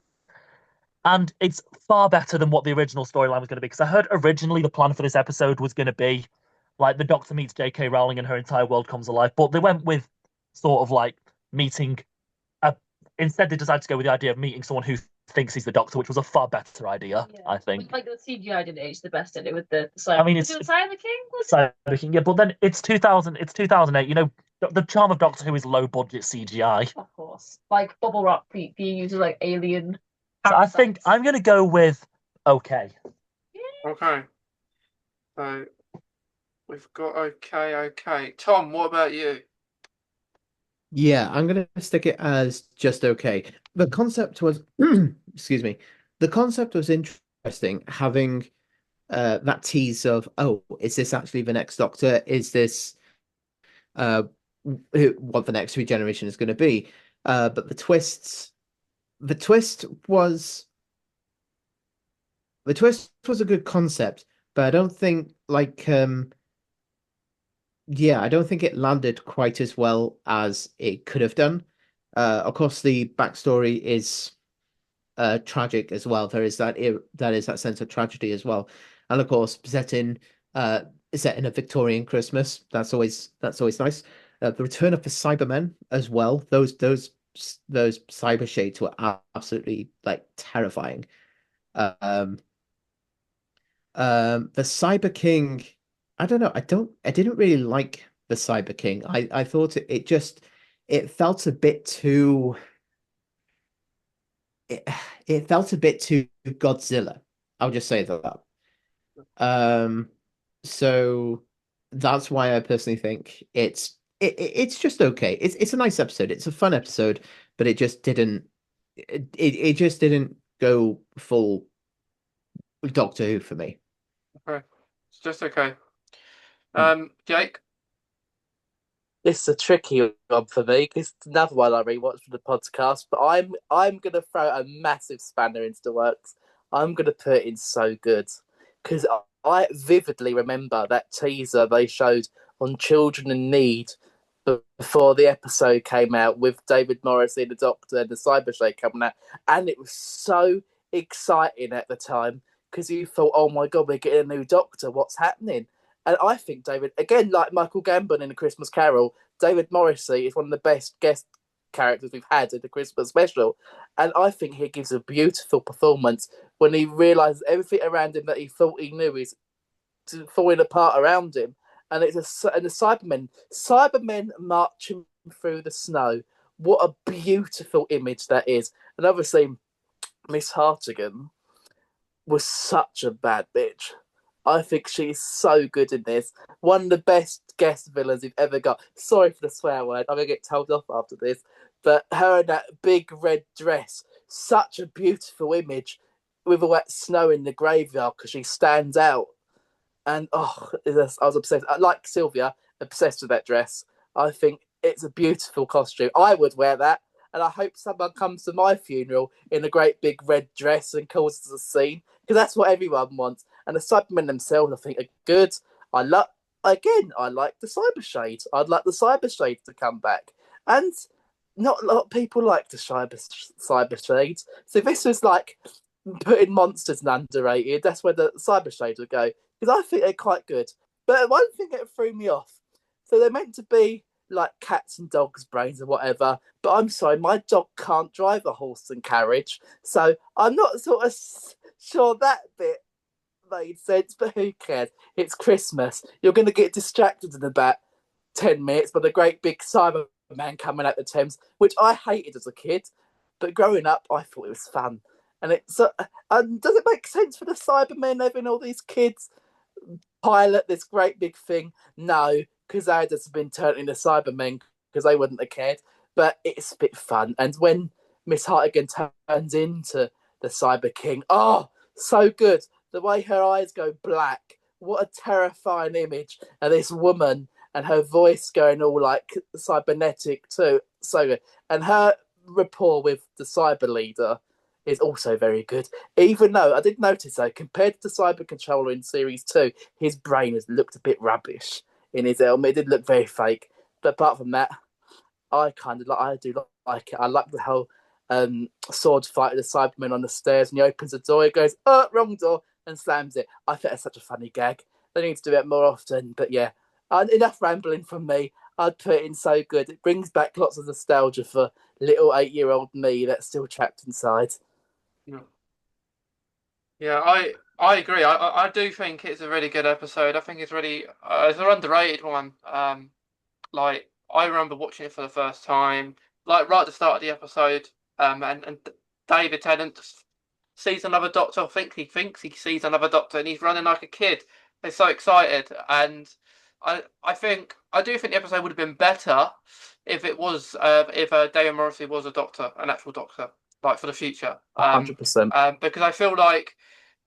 And it's far better than what the original storyline was going to be. Because I heard originally the plan for this episode was going to be like the Doctor meets J.K. Rowling and her entire world comes alive. But they went with sort of like meeting. Instead, they decided to go with the idea of meeting someone who thinks he's the Doctor, which was a far better idea, I think. Like the CGI didn't age the best in it with the I mean, it's Sign of the King. Sign of the King, yeah. But then it's 2000. It's 2008. You know, the charm of Doctor Who is low budget CGI. Of course, like bubble wrap being used like alien. So I think I'm going to go with okay. Okay. So we've got okay. Tom, what about you? Yeah, I'm gonna stick it as just okay. The concept was, excuse me, the concept was interesting. Having that tease of, oh, is this actually the next Doctor? Is this uh what the next regeneration is going to be? But the twist was the twist was a good concept, but I don't think yeah, I don't think it landed quite as well as it could have done. Of course, the backstory is tragic as well. That is that sense of tragedy as well, and of course, set in a Victorian Christmas. That's always nice. The return of the Cybermen as well. Those cyber shades were absolutely like terrifying. Um, the Cyber King, I don't know. I didn't really like the Cyber King. I thought it felt a bit too it, it felt a bit too Godzilla. I'll just say that. Um, so that's why I personally think it's just okay. It's a nice episode. It's a fun episode, but it just didn't go full Doctor Who for me. Okay. It's just okay. Hmm. Jake? This is a tricky one for me. This is another one I rewatched for the podcast, but I'm gonna throw a massive spanner into the works. I'm gonna put it in so good because I vividly remember that teaser they showed on Children in Need before the episode came out with David Morrissey, the Doctor, and the Cyber Shade coming out, and it was so exciting at the time because you thought, "Oh my god, we're getting a new Doctor. What's happening?" And I think David, again, like Michael Gambon in A Christmas Carol, David Morrissey is one of the best guest characters we've had in the Christmas special. And I think he gives a beautiful performance when he realizes everything around him that he thought he knew is falling apart around him. And and the Cybermen marching through the snow. What a beautiful image that is. And obviously, Miss Hartigan was such a bad bitch. I think she's so good in this. One of the best guest villains we've ever got. Sorry for the swear word. I'm gonna get told off after this. But her in that big red dress, such a beautiful image with all that snow in the graveyard because she stands out. And oh, I was obsessed. Like Sylvia, obsessed with that dress. I think it's a beautiful costume. I would wear that, and I hope someone comes to my funeral in a great big red dress and causes a scene because that's what everyone wants. And the Cybermen themselves, I think, are good. I like I like the Cyber Shade. I'd like the Cyber Shade to come back, and not a lot of people like the Cyber Shades. So this was like putting monsters in underrated. That's where the Cyber Shade would go because I think they're quite good. But one thing that threw me off, so they're meant to be like cats and dogs' brains or whatever. But I'm sorry, my dog can't drive a horse and carriage, so I'm not sort of sure that bit made sense. But who cares? It's Christmas. You're going to get distracted in about 10 minutes by the great big Cyberman coming out the Thames, which I hated as a kid. But growing up, I thought it was fun. And does it make sense for the Cybermen having all these kids pilot this great big thing? No, because they'd just been turned into Cybermen because they wouldn't have cared. But it's a bit fun. And when Miss Hartigan turns into the Cyber King, oh, so good. The way her eyes go black, what a terrifying image. And this woman and her voice going all like cybernetic too. So good. And her rapport with the cyber leader is also very good. Even though I did notice though, compared to the Cyber Controller in Series 2, his brain has looked a bit rubbish in his helmet. It did look very fake. But apart from that, I do like it. I like the whole sword fight with the Cyberman on the stairs and he opens the door, he goes, oh, wrong door, and slams it. I think that's such a funny gag. They need to do it more often. But yeah, enough rambling from me. I'd put it in so good. It brings back lots of nostalgia for little 8-year-old me that's still trapped inside. Yeah, yeah, I agree. I do think it's a really good episode. I think it's an underrated one. Like I remember watching it for the first time, like right at the start of the episode. And David Tennant sees another doctor. I think he thinks he sees another doctor, and he's running like a kid. He's so excited, and I think I do think the episode would have been better if it was if David Morrissey was a doctor, an actual doctor, like for the future. 100%. Because I feel like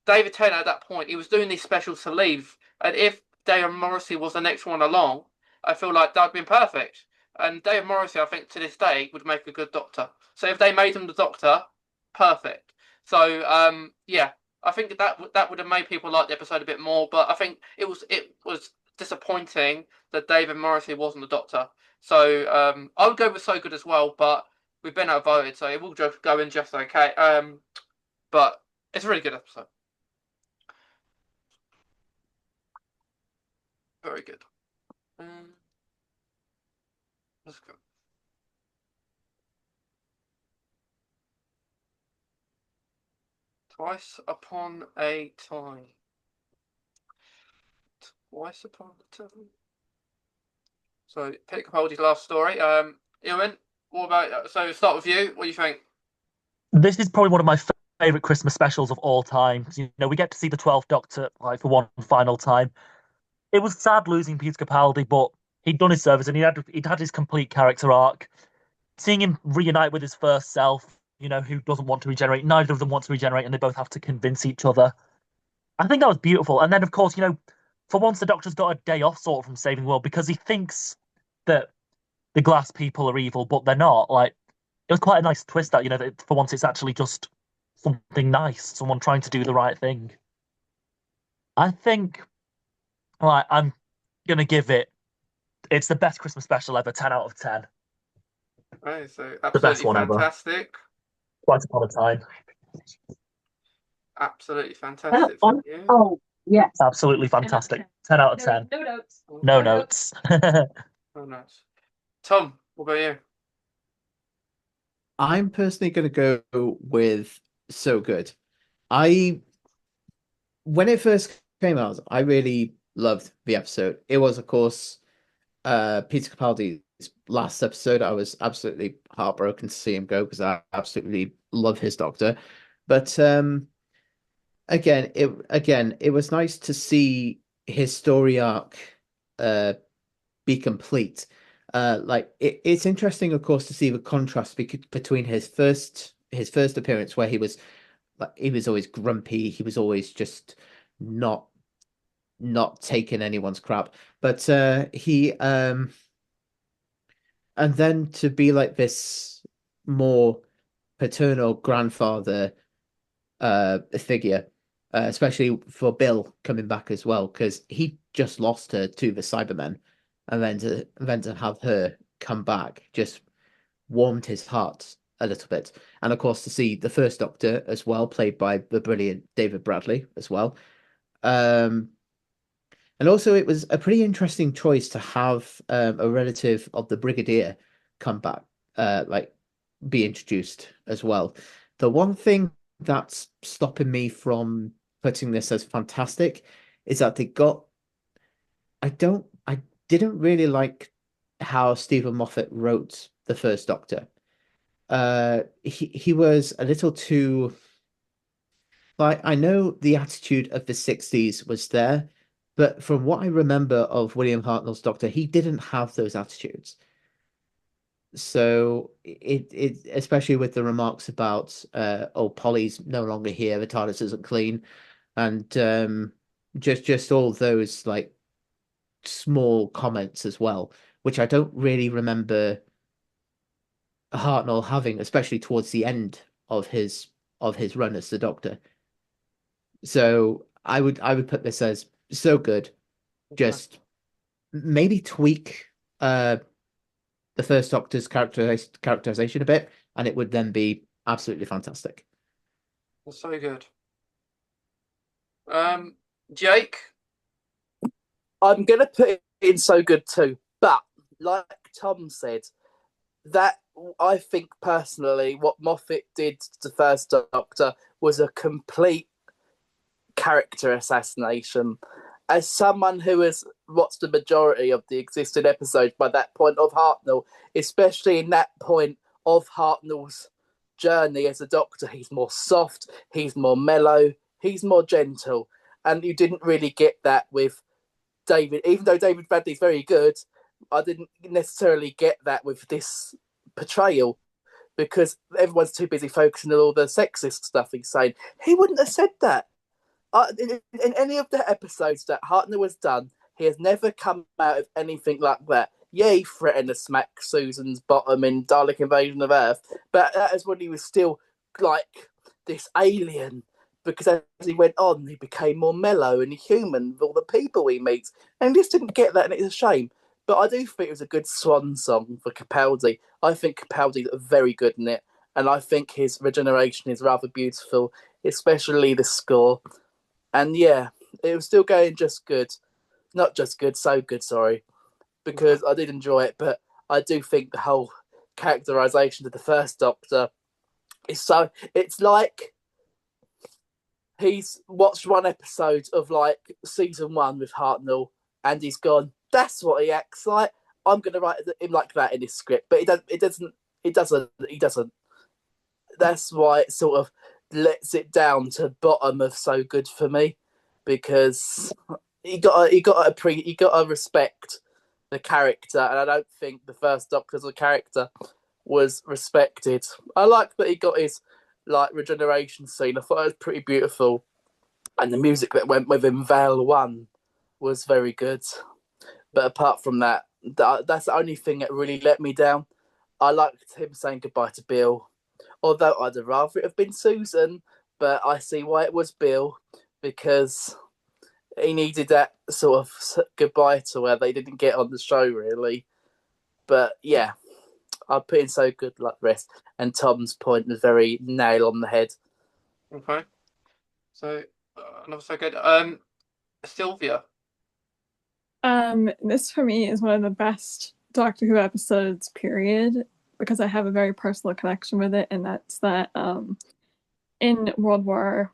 David Tennant at that point, he was doing these specials to leave, and if David Morrissey was the next one along, I feel like that'd been perfect. And David Morrissey, I think to this day, would make a good doctor. So if they made him the doctor, perfect. So yeah, I think that would have made people like the episode a bit more. But I think it was disappointing that David Morrissey wasn't the doctor. So I would go with So Good as well, but we've been outvoted, so it will just go in just okay. But it's a really good episode. Very good. Let's go. Twice Upon a Time. Twice Upon a Time. So, Peter Capaldi's last story. Ewan, what about? So, start with you. What do you think? This is probably one of my favorite Christmas specials of all time. You know, we get to see the 12th Doctor like for one final time. It was sad losing Peter Capaldi, but he'd done his service and he'd had his complete character arc. Seeing him reunite with his first self, you know, who doesn't want to regenerate, neither of them want to regenerate, and they both have to convince each other. I think that was beautiful. And then, of course, you know, for once the Doctor's got a day off sort of from saving the world because he thinks that the glass people are evil, but they're not. Like, it was quite a nice twist that, you know, that for once it's actually just something nice, someone trying to do the right thing. I think, like, I'm gonna give it's the best Christmas special ever, 10 out of 10. Right, so The best absolutely one ever. fantastic. Once upon a time. Absolutely fantastic. Thank you. Oh, yes. Absolutely fantastic. 10 out of 10. No notes. No notes. Oh, nice. Tom, what about you? I'm personally going to go with So Good. When it first came out, I really loved the episode. It was, of course, Peter Capaldi's last episode. I was absolutely heartbroken to see him go because I absolutely love his Doctor. But again, it was nice to see his story arc be complete. It's interesting, of course, to see the contrast between his first appearance, where he was always grumpy, he was always just not taking anyone's crap, but he and then to be like this more paternal grandfather figure, especially for Bill coming back as well, because he just lost her to the Cybermen, and then to have her come back just warmed his heart a little bit. And of course, to see the first Doctor as well, played by the brilliant David Bradley as well. And also, it was a pretty interesting choice to have a relative of the Brigadier come back, like be introduced as well. The one thing that's stopping me from putting this as fantastic is that I didn't really like how Stephen Moffat wrote the first Doctor. He was a little too, like, I know the attitude of the 60s was there, but from what I remember of William Hartnell's Doctor, he didn't have those attitudes. So it especially with the remarks about oh, Polly's no longer here, the TARDIS isn't clean, and just all those like small comments as well, which I don't really remember Hartnell having, especially towards the end of his run as the Doctor. So I would put this as so good. Just maybe tweak the first Doctor's characterization a bit, and it would then be absolutely fantastic. That's so good. Jake? I'm gonna put it in So Good too, but like Tom said, that I think personally, what Moffat did to the first Doctor was a complete character assassination. As someone who has watched the majority of the existing episodes by that point of Hartnell, especially in that point of Hartnell's journey as a Doctor, he's more soft, he's more mellow, he's more gentle, and you didn't really get that with David, even though David Bradley's very good, I didn't necessarily get that with this portrayal because everyone's too busy focusing on all the sexist stuff he's saying. He wouldn't have said that. In any of the episodes that Hartnell has done, he has never come out of anything like that. Yeah, he threatened to smack Susan's bottom in Dalek Invasion of Earth, but that is when he was still like this alien. Because as he went on, he became more mellow and human with all the people he meets. And he just didn't get that, and it's a shame. But I do think it was a good swan song for Capaldi. I think Capaldi's very good in it, and I think his regeneration is rather beautiful, especially the score. And yeah, it was still going just good. Not just good, so good, sorry. Because I did enjoy it, but I do think the whole characterization of the first Doctor is so. It's like he's watched one episode of like season 1 with Hartnell and he's gone, that's what he acts like. I'm going to write him like that in his script. But it doesn't. That's why it sort of lets it down to bottom of so good for me, because you got to respect the character, and I don't think the first Doctor's character was respected. I like that he got his like regeneration scene. I thought it was pretty beautiful, and the music that went with him, Vale 1, was very good. But apart from that, that's the only thing that really let me down. I liked him saying goodbye to Bill, although I'd have rather it have been Susan, but I see why it was Bill, because he needed that sort of goodbye to her they didn't get on the show, really. But yeah, I put in so good like the rest, and Tom's point was very nail on the head. Okay. So, another so good. Sylvia. This for me is one of the best Doctor Who episodes, period, because I have a very personal connection with it, and that's that in World War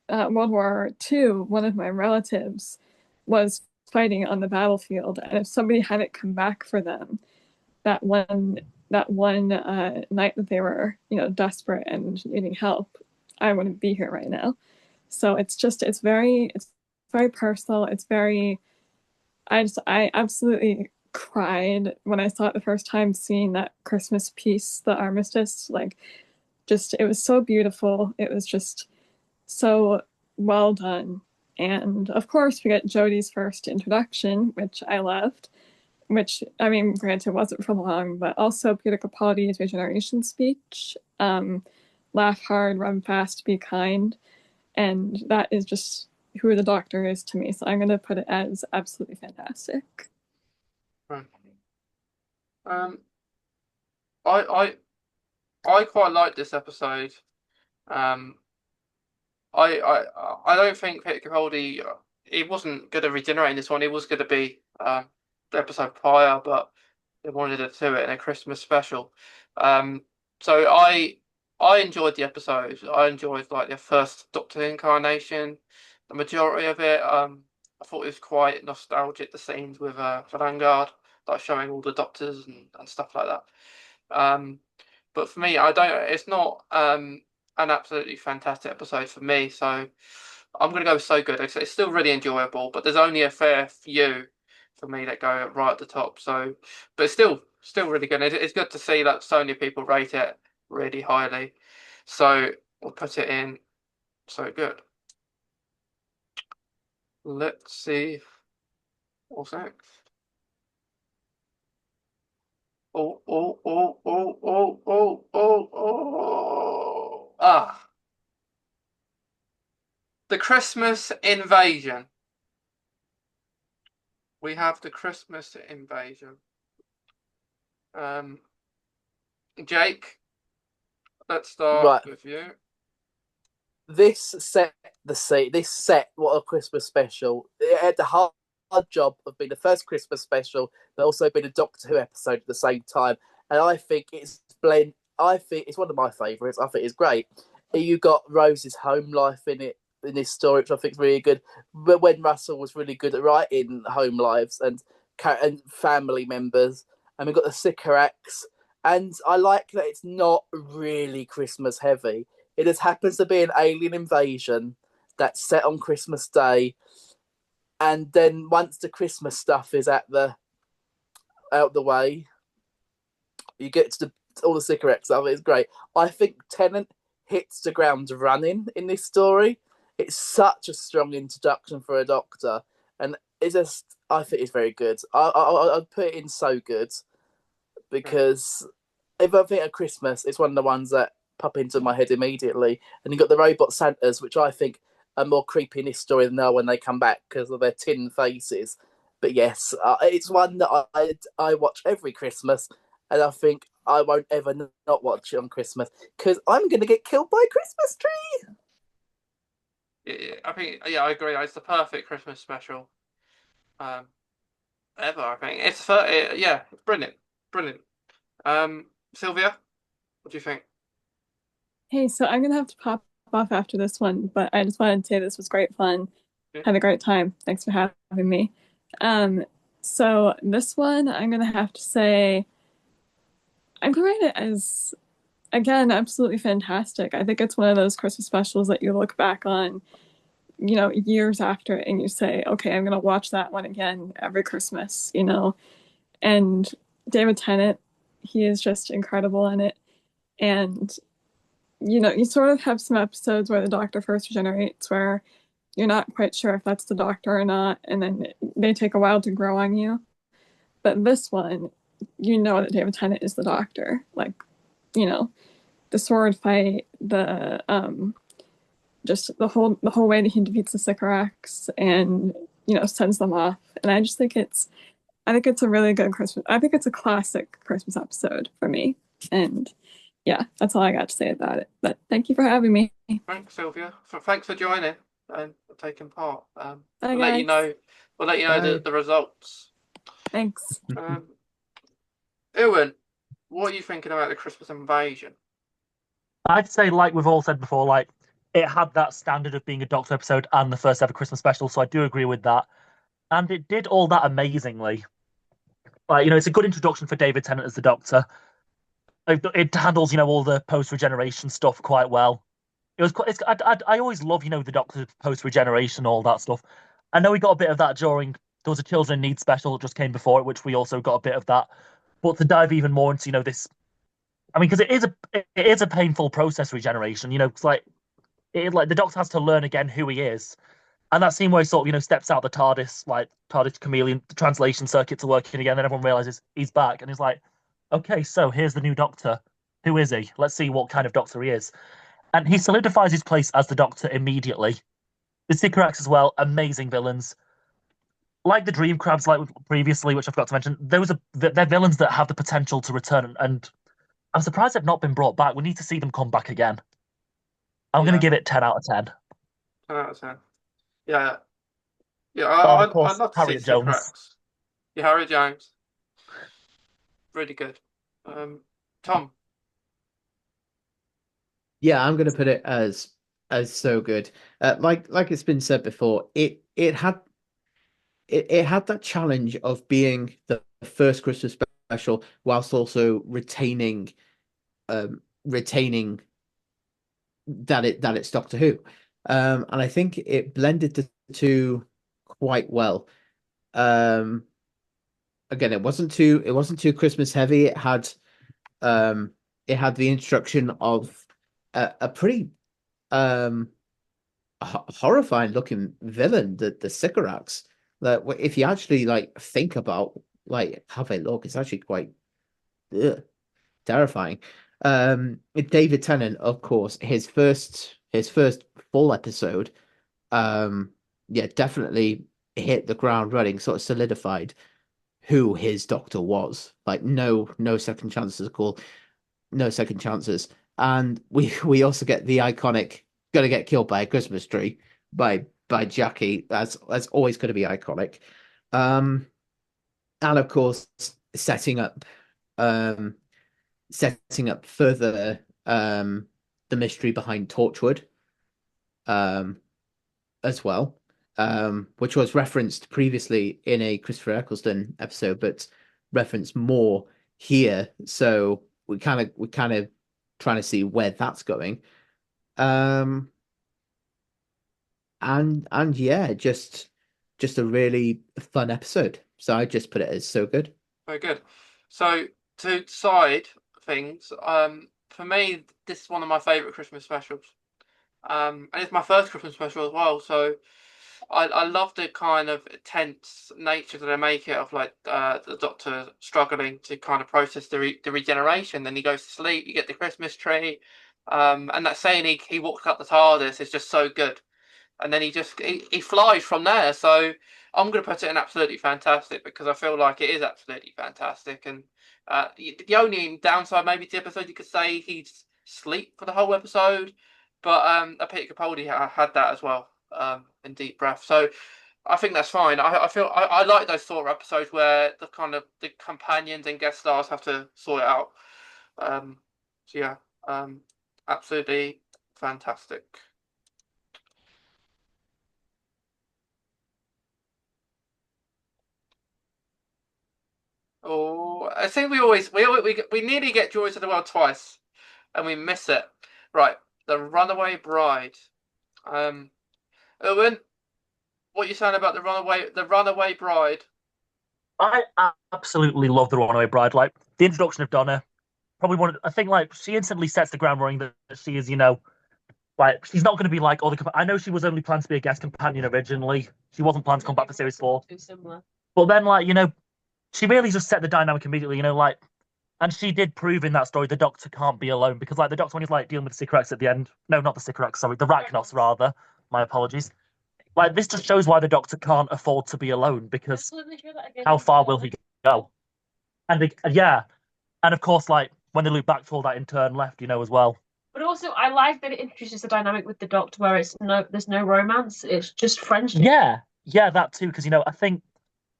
II, one of my relatives was fighting on the battlefield, and if somebody hadn't come back for them that one night that they were, desperate and needing help, I wouldn't be here right now. So it's very personal. It's very I absolutely cried when I saw it the first time, seeing that Christmas piece, the armistice. Like, just it was so beautiful. It was just so well done. And of course, we get Jodie's first introduction, which I loved. Which, I mean, granted, wasn't for long, but also Peter Capaldi's regeneration speech. Laugh hard, run fast, be kind. And that is just who the Doctor is to me. So I'm going to put it as absolutely fantastic. Right. I quite like this episode. I don't think Peter Capaldi, he wasn't good at regenerating this one. He was going to be the episode prior, but they wanted to do it in a Christmas special. So I enjoyed the episode. I enjoyed like the first Doctor incarnation, the majority of it. I thought it was quite nostalgic, the scenes with Vanguard, like showing all the Doctors and stuff like that. But for me, I don't. It's not an absolutely fantastic episode for me. So I'm going to go with so good. It's still really enjoyable, but there's only a fair few for me that go right at the top. So, but it's still really good. It's good to see that so many people rate it really highly. So we'll put it in so good. Let's see what's next. Oh. The Christmas invasion. We have the Christmas invasion. Jake, let's start with you. This set what a Christmas special. It had the hard job of being the first Christmas special, but also being a Doctor Who episode at the same time. And I think it's blend. I think it's one of my favourites. I think it's great. You got Rose's home life in it, in this story, which I think is really good. But when Russell was really good at writing home lives and family members, and we got the Sycorax, and I like that it's not really Christmas heavy. It just happens to be an alien invasion that's set on Christmas Day, and then once the Christmas stuff is out the way, you get to all the cigarette stuff. It's great. I think Tennant hits the ground running in this story. It's such a strong introduction for a Doctor, and I think it's very good. I'd put it in so good because if I think of Christmas, it's one of the ones that pop into my head immediately. And you've got the robot Santas, which I think are more creepy in this story than they are when they come back because of their tin faces. But yes, it's one that I watch every Christmas, and I think I won't ever not watch it on Christmas because I'm going to get killed by a Christmas tree. I think, yeah, I agree. It's the perfect Christmas special ever. I think yeah, brilliant, brilliant. Sylvia, what do you think? Hey, so I'm gonna have to pop off after this one, but I just wanted to say this was great fun. Yeah. Had a great time. Thanks for having me. Um, so this one I'm gonna have to say I'm gonna rate it as again absolutely fantastic. I think it's one of those Christmas specials that you look back on, years after and you say, okay, I'm gonna watch that one again every Christmas. And David Tennant, he is just incredible in it. And you sort of have some episodes where the Doctor first regenerates where you're not quite sure if that's the Doctor or not, and then they take a while to grow on you. But this one, you know that David Tennant is the Doctor. Like, the sword fight, the just the whole way that he defeats the Sycorax and sends them off. And I think it's a really good Christmas. I think it's a classic Christmas episode for me. And yeah, that's all I got to say about it. But thank you for having me. Thanks, Sylvia. Thanks for joining and taking part. Bye, We'll let you guys. know. We'll let you know Bye. the results. Thanks. Eoghan, what are you thinking about the Christmas invasion? I'd say, like we've all said before, like it had that standard of being a Doctor episode and the first ever Christmas special, so I do agree with that. And it did all that amazingly. Like, it's a good introduction for David Tennant as the Doctor. It handles, all the post regeneration stuff quite well. It was quite. I always love, the Doctor post regeneration, all that stuff. I know we got a bit of that during. There was a Children in Need special that just came before it, which we also got a bit of that. But to dive even more into, this, I mean, because it is a painful process regeneration. It's like the Doctor has to learn again who he is, and that scene where he sort of steps out the TARDIS, like TARDIS chameleon, the translation circuits are working again, then everyone realizes he's back, and he's like, okay, so here's the new Doctor. Who is he? Let's see what kind of Doctor he is. And he solidifies his place as the Doctor immediately. The Sycorax as well, amazing villains. Like the Dream Crabs, like previously, which I forgot to mention, they're villains that have the potential to return, and I'm surprised they've not been brought back. We need to see them come back again. I'm going to give it 10 out of 10. 10 out of 10. Yeah. Yeah, Of I'd course, love to see Harriet Jones. Sycorax. Yeah, Harriet Jones. Really good. Tom. Yeah, I'm going to put it as so good. Like it's been said before, it had that challenge of being the first Christmas special whilst also retaining that it's Doctor Who. And I think it blended the two quite well. Again, it wasn't too Christmas heavy. It had the introduction of a pretty horrifying looking villain, the Sycorax. That if you actually think about how they look, it's actually quite terrifying. David Tennant, of course, his first full episode, yeah, definitely hit the ground running, sort of solidified who his Doctor was. Like no second chances at all, no second chances. And we also get the iconic "gonna get killed by a Christmas tree" by Jackie. That's always going to be iconic. And of course, um setting up further the mystery behind Torchwood as well, which was referenced previously in a Christopher Eccleston episode, but referenced more here. So we kind of trying to see where that's going. And yeah, just just a really fun episode. So I just put it as so good. Very good. So to side things, for me, this is one of my favourite Christmas specials. And it's my first Christmas special as well. So I love the kind of tense nature that they make it of, like the Doctor struggling to kind of process the regeneration. Then he goes to sleep. You get the Christmas tree, and that saying he walks up the TARDIS is just so good. And then he flies from there. So I'm going to put it in absolutely fantastic because I feel like it is absolutely fantastic. And the only downside maybe to the episode, you could say he'd sleep for the whole episode, but Peter Capaldi had that as well, in Deep Breath. So I think that's fine. I feel I like those sort of episodes where the kind of the companions and guest stars have to sort it out. So yeah, absolutely fantastic. Oh, I think we nearly get Joys of the World twice, and we miss it. Right, the Runaway Bride. Owen, what are you saying about the Runaway Bride? I absolutely love the Runaway Bride. Like the introduction of Donna, probably I think like she instantly sets the ground running that she is, like she's not going to be like other. I know she was only planned to be a guest companion originally. She wasn't planned to come back for series 4. Too similar. But then, like she really just set the dynamic immediately. Like, and she did prove in that story the Doctor can't be alone because like the Doctor when he's like dealing with the Sycorax at the end. No, not the Sycorax. Sorry, the Rachnos rather. My apologies. Like this just shows why the Doctor can't afford to be alone because how far will he go? And yeah, and of course, like when they look back to all that intern left, as well. But also, I like that it introduces the dynamic with the Doctor where there's no romance. It's just friendship. Yeah, that too. Because I think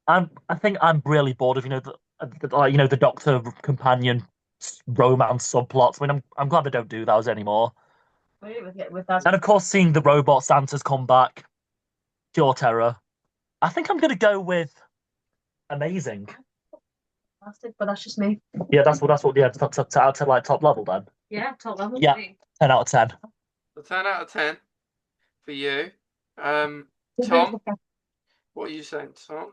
I'm really bored of the Doctor companion romance subplots. I mean, I'm glad they don't do those anymore. With that. And of course, seeing the robot Santas come back, pure terror. I think I'm gonna go with amazing. But that's just me. Yeah, that's what. Yeah, out to like top level then. Yeah, top level. Yeah, 10 out of 10. The 10 out of 10 for you. Tom, what are you saying, Tom?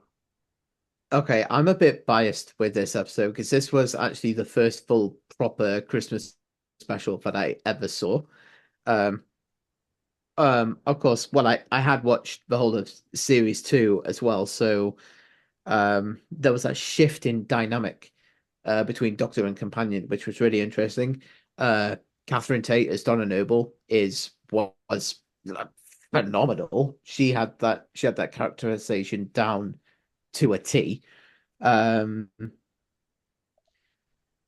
Okay, I'm a bit biased with this episode because this was actually the first full proper Christmas special that I ever saw. Um, of course, well, I had watched the whole of series 2 as well, so there was that shift in dynamic between Doctor and Companion, which was really interesting. Catherine Tate as Donna Noble was phenomenal. She had that characterization down to a T. The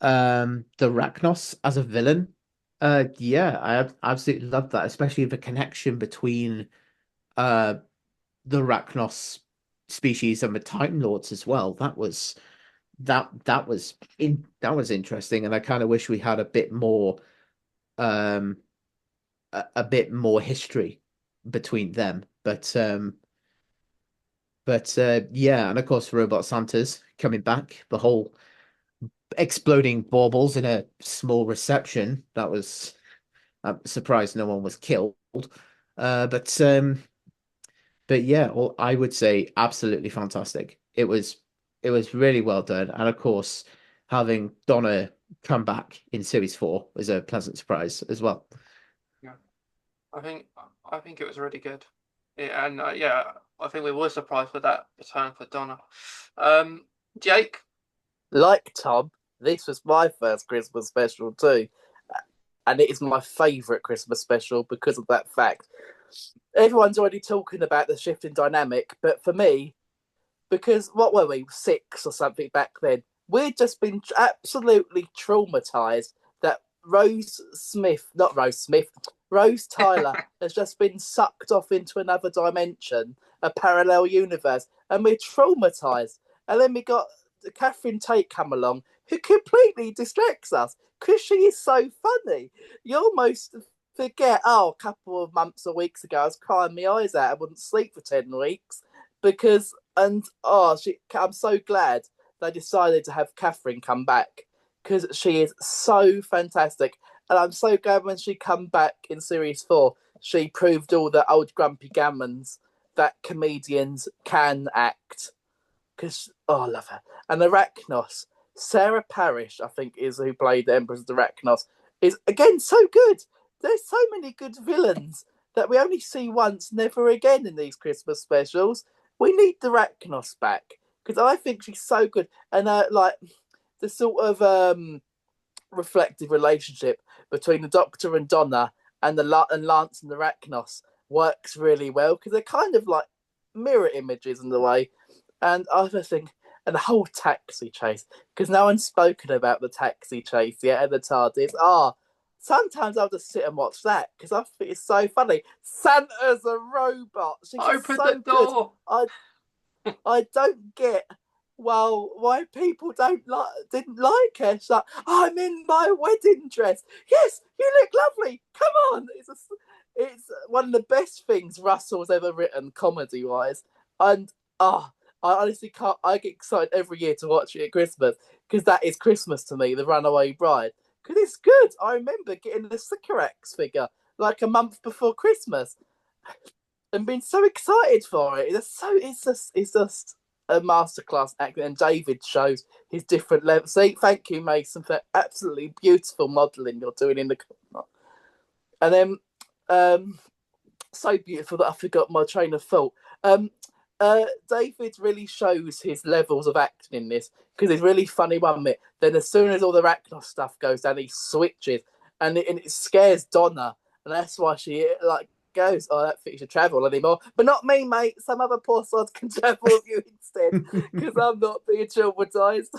Rachnos as a villain. Yeah, I absolutely love that, especially the connection between the Rachnos species and the Time Lords as well. That was interesting, and I kind of wish we had a bit more a bit more history between them. But yeah, and of course Robot Santa's coming back, the whole exploding baubles in a small reception. I'm surprised no one was killed. But yeah, well, I would say absolutely fantastic. It was really well done. And of course, having Donna come back in series 4 was a pleasant surprise as well. Yeah, I think it was really good. Yeah, and yeah, I think we were surprised with that return for Donna. Jake, Like Tom, this was my first Christmas special too, and it is my favourite Christmas special because of that fact. Everyone's already talking about the shift in dynamic, but for me, because what were we, 6 or something back then? We'd just been absolutely traumatized that Rose Tyler has just been sucked off into another dimension, a parallel universe, and we're traumatized. And then we got Catherine Tate come along, who completely distracts us because she is so funny. You almost forget, a couple of months or weeks ago, I was crying my eyes out. I wouldn't sleep for 10 weeks because, I'm so glad they decided to have Catherine come back because she is so fantastic. And I'm so glad when she come back in series 4, she proved all the old grumpy gammons that comedians can act. Because I love her. And Arachnos, Sarah Parish, I think, is who played the Empress of Arachnos, is again so good. There's so many good villains that we only see once, never again in these Christmas specials. We need the Arachnos back because I think she's so good. And like the sort of reflective relationship between the Doctor and Donna and and Lance and the Arachnos works really well because they're kind of like mirror images in the way. And I just think, and the whole taxi chase, because no one's spoken about the taxi chase yet and the TARDIS. Sometimes I'll just sit and watch that because I think it's so funny. Santa's a robot. She's Open so the door. good. I don't get why people didn't like her. She's like, I'm in my wedding dress. Yes, you look lovely. Come on. It's one of the best things Russell's ever written comedy wise. And I honestly can't. I get excited every year to watch it at Christmas because that is Christmas to me, The Runaway Bride. Because it's good. I remember getting the Sycorax figure like a month before Christmas and being so excited for it. It's just a masterclass acting. And David shows his different levels. See, thank you, Mason, for absolutely beautiful modelling you're doing in the corner. And then, so beautiful that I forgot my train of thought. David really shows his levels of acting in this because he's really funny one minute. Then as soon as all the Arachnos stuff goes down, he switches and it scares Donna, and that's why she like goes, "Oh, I don't think you should travel anymore." But not me, mate. Some other poor sod can travel with you instead because I'm not being traumatized.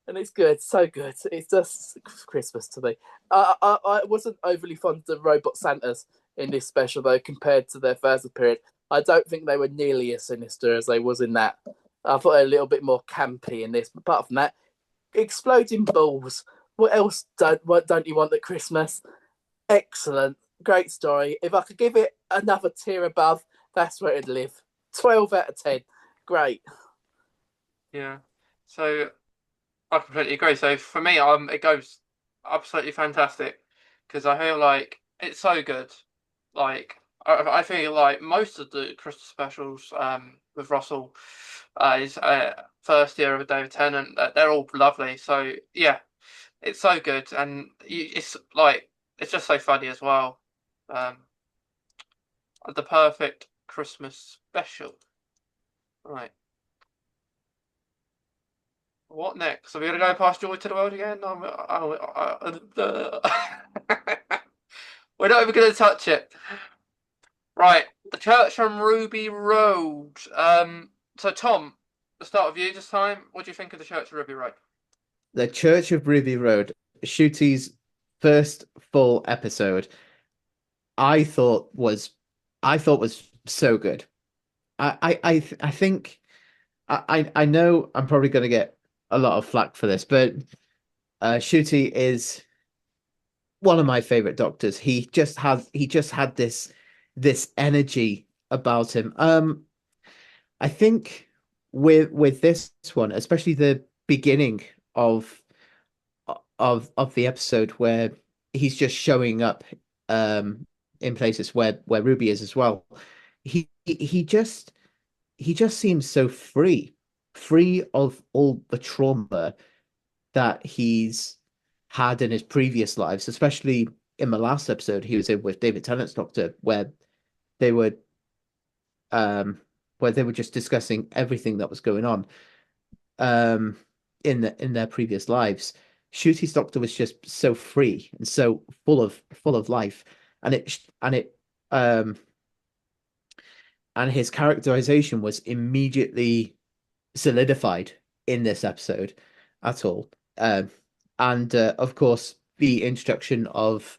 And it's good, so good. It's just Christmas to me. I wasn't overly fond of the robot Santas in this special though, compared to their first appearance. I don't think they were nearly as sinister as they was in that. I thought they were a little bit more campy in this. But apart from that, exploding balls. What else don't you want at Christmas? Excellent. Great story. If I could give it another tier above, that's where it'd live. 12 out of 10. Great. Yeah. So I completely agree. So for me, it goes absolutely fantastic because I feel like it's so good. Like I feel like most of the Christmas specials with Russell his first year of David Tennant, they're all lovely. So yeah, it's so good, and it's like it's just so funny as well. The perfect Christmas special. Right. What next? Are we gonna go past Joy to the World again? We're not even gonna touch it. Right, the church on Ruby Road. So Tom, let's start with you this time. What do you think of the church of Ruby Road? The Church of Ruby Road, Shooty's first full episode, I thought was so good. I think I know I'm probably going to get a lot of flack for this, but Shooty is one of my favorite doctors. He just had this energy about him. I think with this one, especially the beginning of the episode where he's just showing up in places where Ruby is as well. He just seems so free of all the trauma that he's had in his previous lives, especially in the last episode he was in with David Tennant's Doctor, they were where they were just discussing everything that was going on in their previous lives. Shooty's Doctor was just so free and so full of life, and and his characterization was immediately solidified in this episode at all. And of course, the introduction of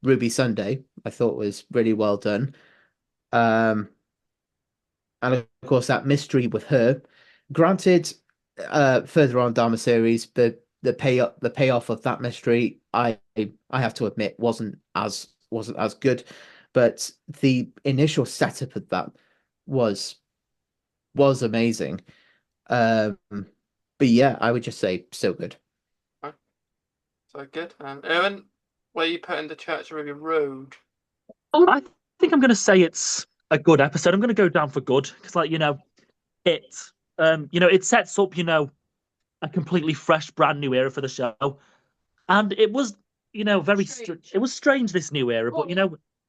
Ruby Sunday, I thought was really well done. And of course, that mystery with her. Granted, further on down the series, the payoff of that mystery, I have to admit, wasn't as good, but the initial setup of that was amazing. But yeah, I would just say so good. So good. Ewan, where are you putting the Church of Ruby Road? I think I'm going to say it's a good episode. I'm going to go down for good because, like, it sets up, a completely fresh, brand new era for the show, and it was, very it was strange, this new era, but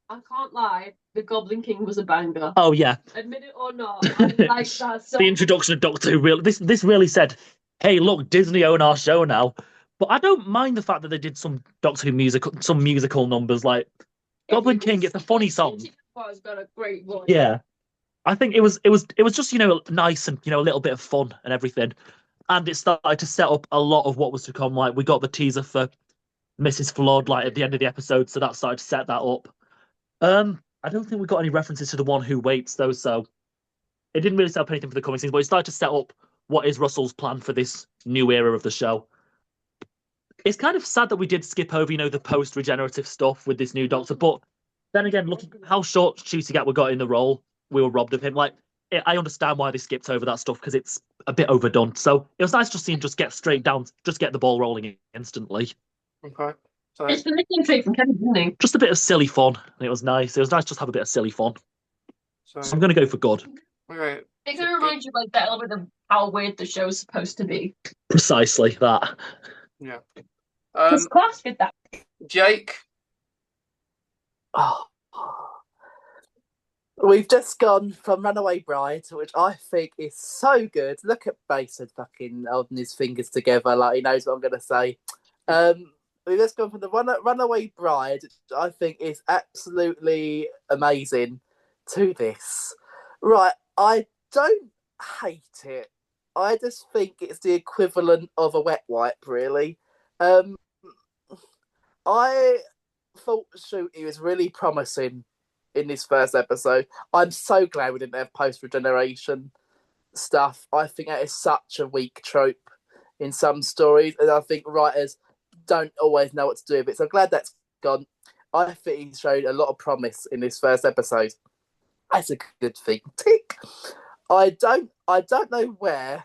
I can't lie, the Goblin King was a banger. Oh yeah, admit it or not, I like that so the introduction of Doctor Who really this really said, hey, look, Disney own our show now. But I don't mind the fact that they did some Doctor Who musical numbers, like Goblin King. It's a funny song. It's got a great voice. Yeah, I think it was just nice and a little bit of fun and everything, and it started to set up a lot of what was to come. Like we got the teaser for Mrs. Flood like at the end of the episode, so that started to set that up. I don't think we got any references to the One Who Waits though, so it didn't really set up anything for the coming scenes, but it started to set up what is Russell's plan for this new era of the show. It's kind of sad that we did skip over, the post-regenerative stuff with this new Doctor, but then again, looking how short Ncuti Gatwa got in the role, we were robbed of him. Like, I understand why they skipped over that stuff because it's a bit overdone. So it was nice to see him just get straight down, just get the ball rolling instantly. Okay. So It's the missing trait from Kevin, isn't he? Just a bit of silly fun. And it was nice. It was nice just to have a bit of silly fun. So I'm going to go for good. Okay. It kind of reminds you like that a little bit of how weird the show's supposed to be. Precisely that. Yeah. It's class with that. Jake. Oh. We've just gone from Runaway Bride, which I think is so good. Look at Mason fucking holding his fingers together like he knows what I'm going to say. We've just gone from the Runaway Bride, which I think is absolutely amazing, to this. Right, I don't hate it. I just think it's the equivalent of a wet wipe, really. I thought Ncuti was really promising in this first episode. I'm so glad we didn't have post-regeneration stuff. I think that is such a weak trope in some stories, and I think writers don't always know what to do with it. So I'm glad that's gone. I think he showed a lot of promise in this first episode. That's a good thing. Tick. I don't know where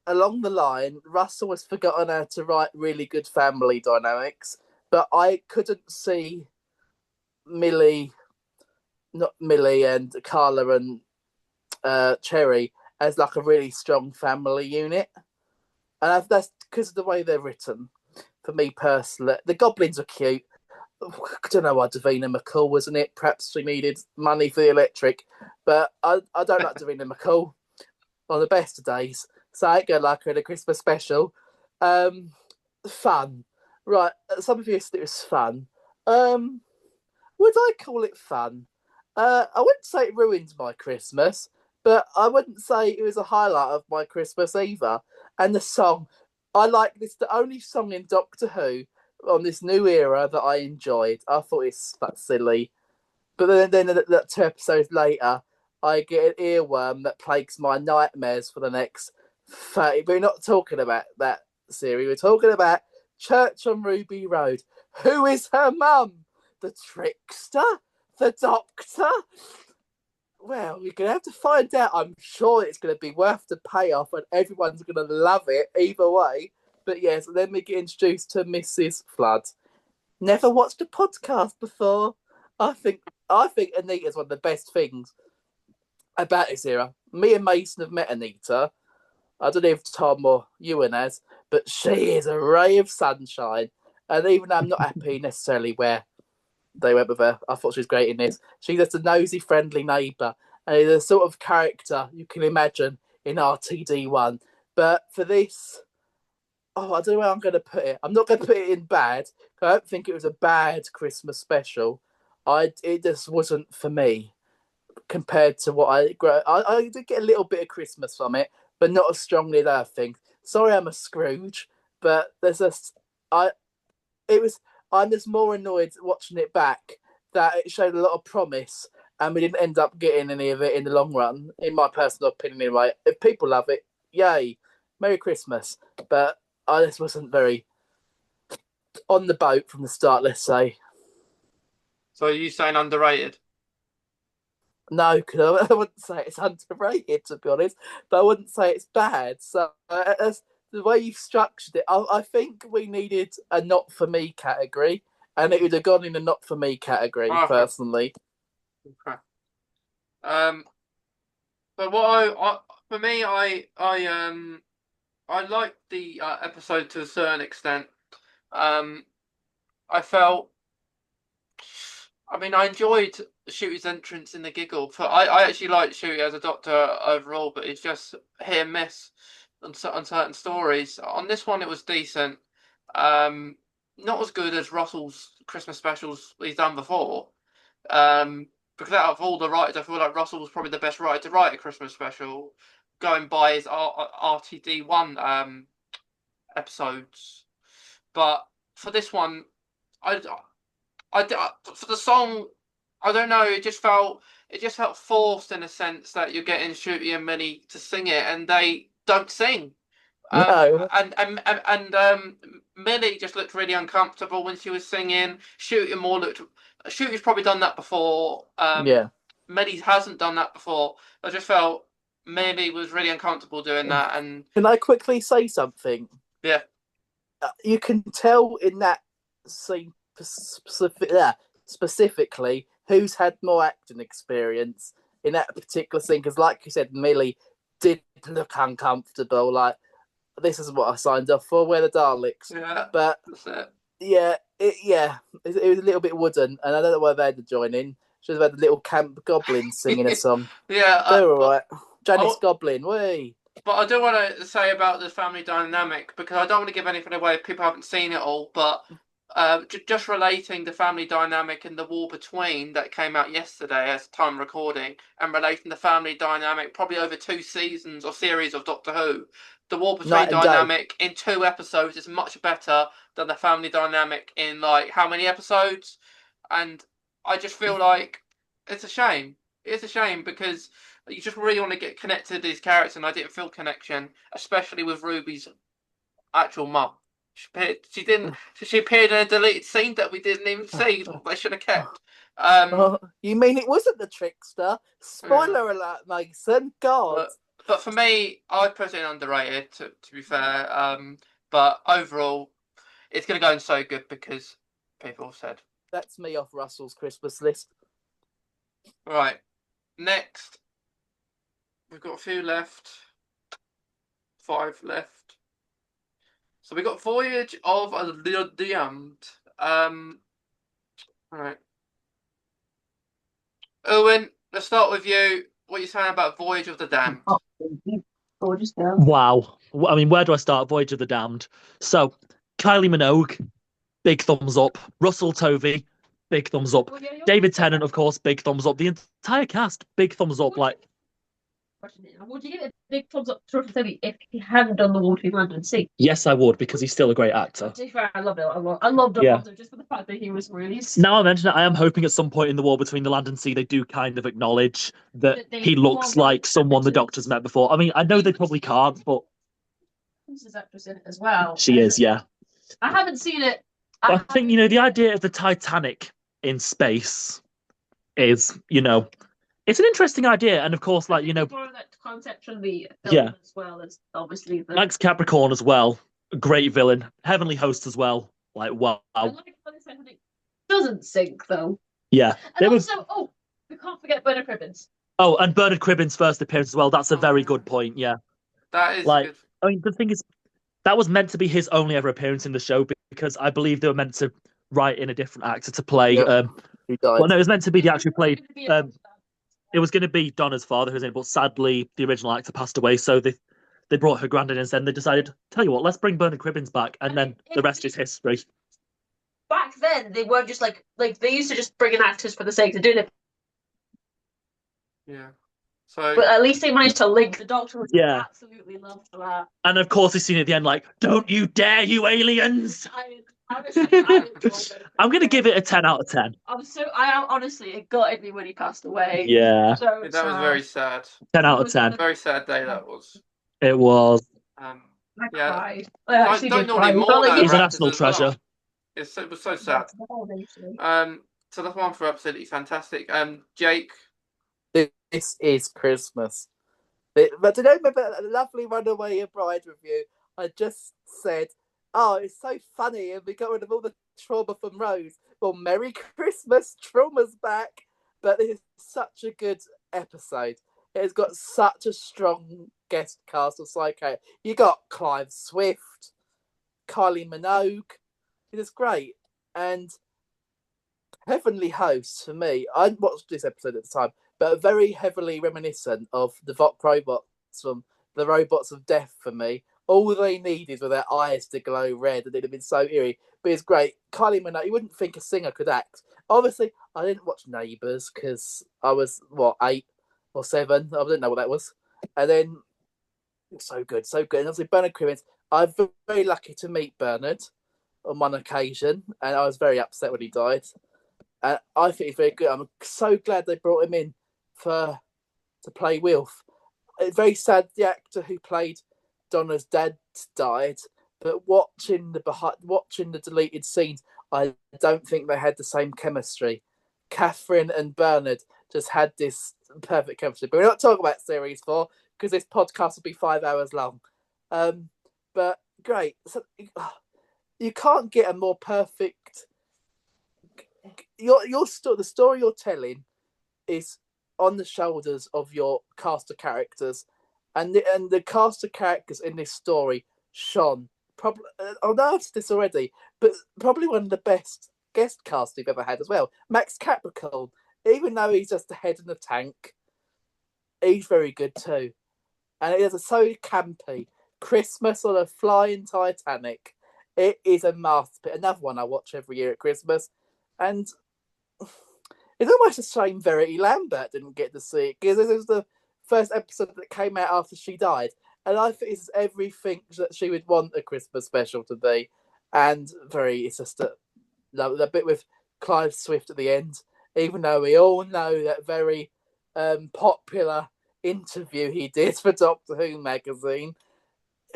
along the line Russell has forgotten how to write really good family dynamics, but I couldn't see not Millie and Carla and Cherry as like a really strong family unit, and that's because of the way they're written. For me personally, the goblins are cute. I don't know why Davina McCall wasn't it. Perhaps she needed money for the electric, but I don't like Davina McCall on the best of days. So I ain't gonna like her in a Christmas special. Fun, right? Some of you said it was fun. Would I call it fun? I wouldn't say it ruined my Christmas, but I wouldn't say it was a highlight of my Christmas either. And the song, I like this, the only song in Doctor Who on this new era that I enjoyed. I thought it's that silly. But then that 2 episodes later, I get an earworm that plagues my nightmares for the next 30. We're not talking about that series. We're talking about Church on Ruby Road. Who is her mum? The trickster? The doctor? Well, we're going to have to find out. I'm sure it's going to be worth the payoff and everyone's going to love it either way. But yes, then we get introduced to Mrs. Flood. Never watched a podcast before. I think Anita's one of the best things about this era. Me and Mason have met Anita. I don't know if Tom or Ewan has, but she is a ray of sunshine. And even though I'm not happy necessarily where they went with her, I thought she was great in this. She's just a nosy, friendly neighbour. And is the sort of character you can imagine in RTD1. But for this, I don't know where I'm going to put it. I'm not going to put it in bad. I don't think it was a bad Christmas special. It just wasn't for me compared to what I did get a little bit of Christmas from it, but not as strongly as other things. Sorry, I'm a Scrooge, but there's just I'm just more annoyed watching it back that it showed a lot of promise and we didn't end up getting any of it in the long run, in my personal opinion anyway. If people love it, yay, Merry Christmas. But I just wasn't very on the boat from the start, let's say. So are you saying underrated? No, because I wouldn't say it's underrated, to be honest, but I wouldn't say it's bad. So as the way you've structured it, I think we needed a not for me category, and it would have gone in a not for me category, personally. Okay. But for me, I liked the episode to a certain extent. I felt, I mean, I enjoyed Shooty's entrance in the giggle. I actually liked Shooty as a Doctor overall, but it's just hit and miss on certain stories. On this one, it was decent. Not as good as Russell's Christmas specials he's done before. Because out of all the writers, I feel like Russell was probably the best writer to write a Christmas special, going by his RTD1 episodes. But for this one, I, for the song, I don't know. It just felt forced in a sense that you're getting Shooty and Millie to sing it, and they don't sing. No. And Millie just looked really uncomfortable when she was singing. Shooty's probably done that before. Yeah. Millie hasn't done that before. I just felt Millie was really uncomfortable doing that, and Can I quickly say something? yeah, You can tell in that scene specifically who's had more acting experience in that particular scene. Because, like you said, Millie did look uncomfortable. Like, this is what I signed up for. We're the Daleks. yeah, But that's it. yeah, it was a little bit wooden, and I don't know why they had to join in. Should have had the little camp goblin singing a song. Yeah, They're all right. Janice Oh. Goblin, wee. But I do want to say about the family dynamic, because I don't want to give anything away if people haven't seen it all. But just relating the family dynamic and the war between that came out yesterday as time recording, and relating the family dynamic probably over 2 seasons or series of Doctor Who, the war between Night and day. dynamic in 2 episodes is much better than the family dynamic in like how many episodes? And I just feel like it's a shame. It's a shame because you just really want to get connected to these characters, and I didn't feel connection, especially with Ruby's actual mum. She appeared in a deleted scene that we didn't even see. They should have kept. You mean it wasn't the trickster? Spoiler alert, Mason. God. But for me, I put it underrated. To be fair, but overall, it's going to go in so good because people said. That's me off Russell's Christmas list. Right, next, we've got a few left. 5 left. So we got Voyage of the Damned. Right. Eoghan, let's start with you. What are you saying about Voyage of the Damned? Gorgeous girl. Wow. I mean, where do I start? Voyage of the Damned. So, Kylie Minogue, big thumbs up. Russell Tovey, big thumbs up. David Tennant, of course, big thumbs up. The entire cast, big thumbs up. Like, would you give it a big thumbs up to Russell Tovey if he hadn't done the War Between Land and Sea? yes, I would, because he's still a great actor. To be fair, I loved it. I loved it Yeah. just for the fact that he was released. Now I mention it, I am hoping at some point in the War Between the Land and Sea they do kind of acknowledge that he looks like someone the Doctor's met before. I mean, I know they probably can't, but This is actress in it as well. she is, yeah. I haven't seen it. But I think, the idea of the Titanic in space is, it's an interesting idea. And of course, like, More of that concept from the film Yeah. as well as obviously the. Max Capricorn as well, great villain, Heavenly Host as well. Like, wow. I like how this everything doesn't sink though. Yeah. And also, we can't forget Bernard Cribbins. Oh, and Bernard Cribbins' first appearance as well. That's a very good point. Yeah. That is Like, good. I mean, the thing is, that was meant to be his only ever appearance in the show because I believe they were meant to write in a different actor to play. Yep. He died. Well, no, it was meant to be the actor who played. It was going to be Donna's father who's in it, but sadly, the original actor passed away. So they brought her granddad instead. And they decided, tell you what, let's bring Bernard Cribbins back, and then the rest is history. Back then, they weren't just like they used to just bring in actors for the sake of doing it. Yeah. So, But at least they managed to link the Doctor, which Yeah. I absolutely loved for that. And of course, this scene at the end, like, don't you dare, you aliens! I'm going to give it a 10 out of 10. Honestly, it gutted me when he passed away. Yeah, So that was very sad. 10 out of 10. Very sad day that was. It was. I Yeah. cried. I actually Don't did know cry. any It more felt like about he He's an actors national as well. treasure. It was so sad. was. So that's one for absolutely fantastic. Jake. This is Christmas. But to know about a lovely Runaway Bride review, I just said, oh, it's so funny, and we got rid of all the trauma from Rose. Well, Merry Christmas, trauma's back. But this is such a good episode. It has got such a strong guest cast of Psycho. You got Clive Swift, Kylie Minogue. It is great. And Heavenly Hosts, for me, I hadn't watched this episode at the time, but very heavily reminiscent of the Vok robots from the Robots of Death for me. All they needed were their eyes to glow red, and it'd have been so eerie. But it's great. Kylie Minogue, you wouldn't think a singer could act. Obviously, I didn't watch Neighbours because I was, 8 or 7. I didn't know what that was. And then, so good, so good. And obviously, Bernard Crimmins, I'm very lucky to meet Bernard on one occasion, and I was very upset when he died. And I think he's very good. I'm so glad they brought him in to play Wilf. It's very sad the actor who played Donna's dad died, but watching the deleted scenes, I don't think they had the same chemistry. Catherine and Bernard just had this perfect chemistry. But we're not talking about series 4 because this podcast will be 5 hours long. But great. So, you can't get a more perfect. The story you're telling is on the shoulders of your cast of characters, and the cast of characters in this story shone. Probably, I've noticed this already, but probably one of the best guest casts we've ever had as well. Max Capricorn, even though he's just a head in the tank, he's very good too, and it is so campy. Christmas on a flying Titanic. It is a masterpiece. Another one I watch every year at Christmas, and it's almost a shame Verity Lambert didn't get to see it because this is the first episode that came out after she died, and I think it's everything that she would want a Christmas special to be. And it's just the bit with Clive Swift at the end, even though we all know that very popular interview he did for Doctor Who magazine.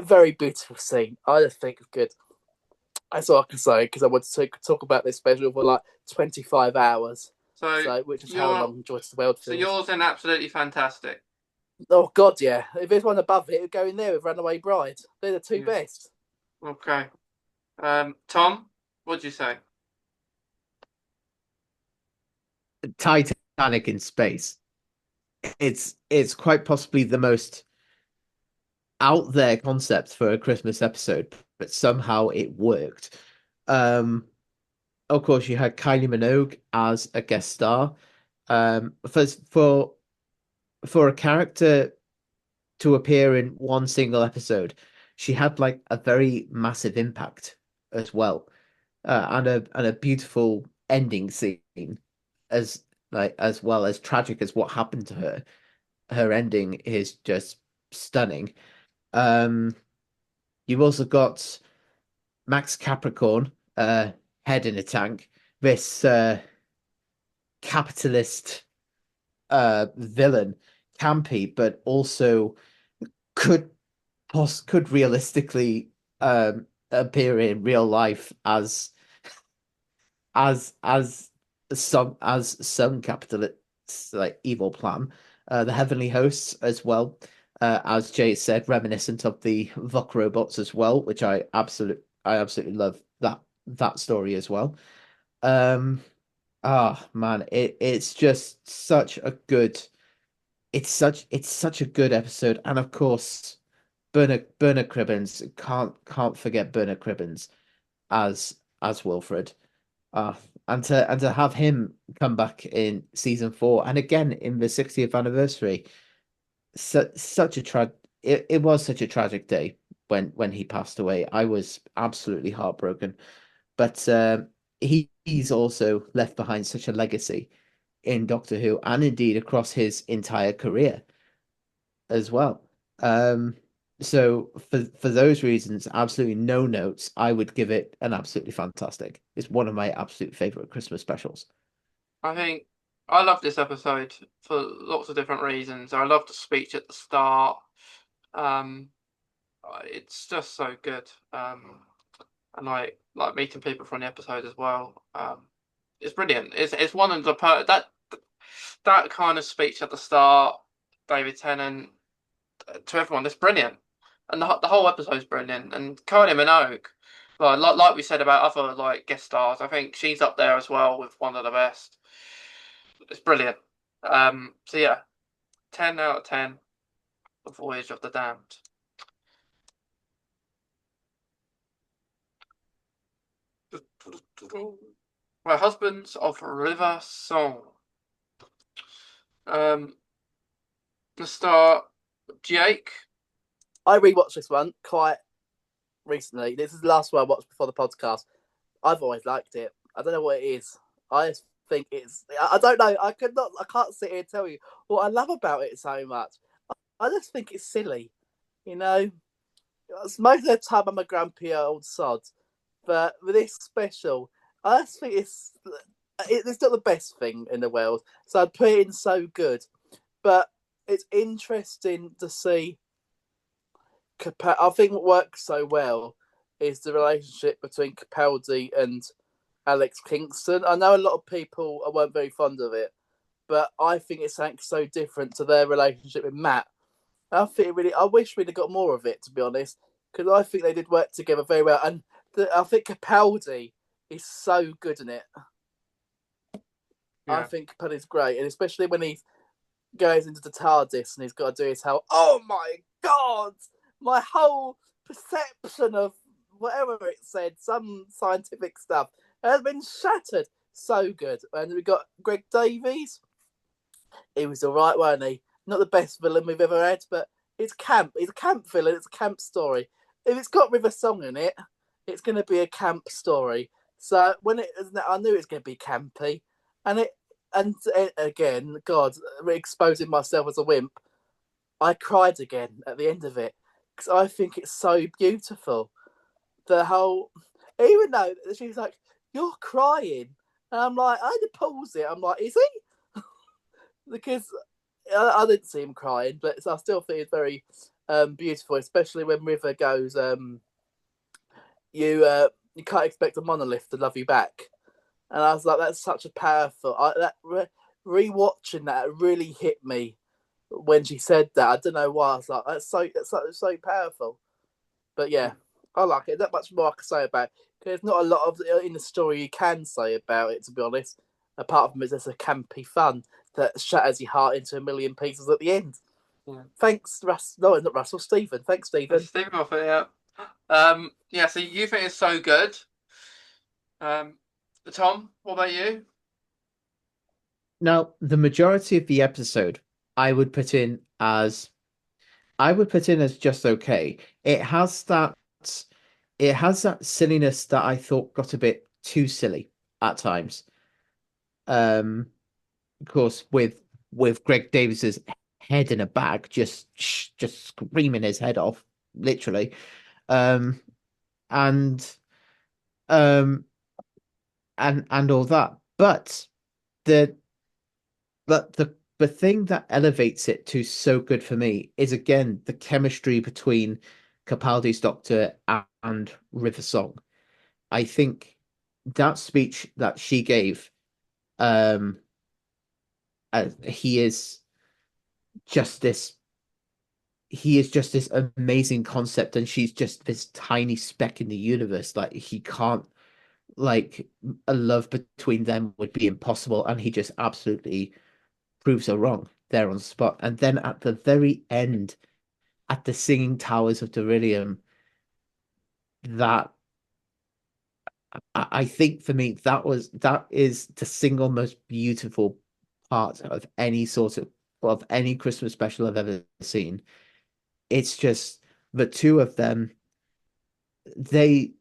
Very beautiful scene. I just think it's good. That's all I can say because I wanted to talk about this special for like 25 hours. So which is how long Joyce the World feels. So yours in absolutely fantastic. Oh God, yeah. If there's one above it, it would go in there with Runaway Bride. They're the two best. Okay. Tom, what'd you say? Titanic in space. It's quite possibly the most out there concept for a Christmas episode, but somehow it worked. Of course, you had Kylie Minogue as a guest star. For a character to appear in one single episode, she had like a very massive impact as well, and a beautiful ending scene as well as tragic as what happened to her. Her ending is just stunning. You've also got Max Capricorn, head in a tank. This capitalist villain, campy, but also could realistically appear in real life as some capitalists like evil plan. The Heavenly Hosts as well, as Jay said, reminiscent of the Vok robots as well, which I absolutely love that story as well. Man, it's just such a good it's such a good episode, and of course Bernard Cribbins, can't forget Bernard Cribbins as Wilfred. And to have him come back in season 4 and again in the 60th anniversary, it was such a tragic day when he passed away. I was absolutely heartbroken, but he's also left behind such a legacy in Doctor Who and indeed across his entire career as well. So for those reasons, absolutely no notes. I would give it an absolutely fantastic. It's one of my absolute favorite Christmas specials. I think I love this episode for lots of different reasons. I love the speech at the start. It's just so good. And like meeting people from the episode as well. It's brilliant. It's one of the that kind of speech at the start, David Tennant to everyone. It's brilliant, and the whole episode's brilliant. And Kylie Minogue, like we said about other like guest stars, I think she's up there as well with one of the best. It's brilliant. So yeah, 10 out of 10. The Voyage of the Damned. Right, Husbands of River Song. Let's start. Jake. I rewatched this one quite recently. This is the last one I watched before the podcast. I've always liked it. I don't know what it is. I just think it's. I don't know. I can't sit here and tell you what I love about it so much. I just think it's silly. You know, most of the time I'm a grumpy old sod, but with this special, I just think it's not the best thing in the world. So I'd put it in so good, but it's interesting to see. I think what works so well is the relationship between Capaldi and Alex Kingston. I know a lot of people weren't very fond of it, but I think it's something so different to their relationship with Matt. I wish we'd have got more of it, to be honest, because I think they did work together very well. And I think Capaldi is so good in it. Yeah. I think Capaldi's great, and especially when he goes into the TARDIS and he's got to do his whole, oh my God, my whole perception of whatever it said, some scientific stuff, has been shattered. So good. And we got Greg Davies. He was all right, wasn't he? Not the best villain we've ever had, but it's camp. He's a camp villain. It's a camp story. If it's got River Song in it, it's going to be a camp story. So I knew it was going to be campy, and again, God, exposing myself as a wimp, I cried again at the end of it because I think it's so beautiful. The whole, even though she's like, "You're crying," and I'm like, I had to pause it. I'm like, "Is he?" Because I didn't see him crying, but I still think it's very beautiful, especially when River goes, "You can't expect a monolith to love you back," and I was like, "That's such a powerful." Rewatching that really hit me when she said that. I don't know why. I was like, "That's so powerful." But yeah, I like it. Not much more I can say about it. There's not a lot of in the story you can say about it, to be honest. Apart from it's just a campy fun that shatters your heart into a million pieces at the end. Yeah. Thanks, Russ. No, not Russell. Stephen. Thanks, Stephen. Stephen Moffat, yeah. So you think it's so good. Tom, what about you? Now, the majority of the episode, I would put in as just okay. It has that silliness that I thought got a bit too silly at times. Of course, with Greg Davis's head in a bag, just screaming his head off, literally, um, and um, and all that. But the the thing that elevates it to so good for me is again the chemistry between Capaldi's Doctor and River Song. I think that speech that she gave, um, he is just this. He is just this amazing concept, and she's just this tiny speck in the universe. Like he can't, like a love between them would be impossible, and he just absolutely proves her wrong there on the spot. And then at the very end, at the Singing Towers of Darillium, that I think for me that is the single most beautiful part of any Christmas special I've ever seen. It's just the two of them. They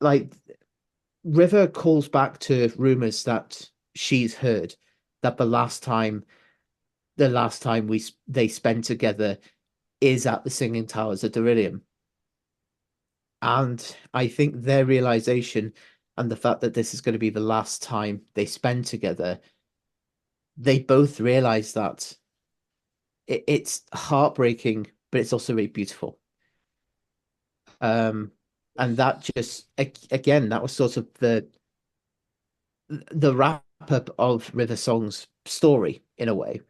like River calls back to rumors that she's heard that the last time they spent together is at the Singing Towers of Darillium. And I think their realization and the fact that this is going to be the last time they spend together, they both realize that it's heartbreaking, but it's also really beautiful. And that just again, that was sort of the wrap up of River Song's story in a way.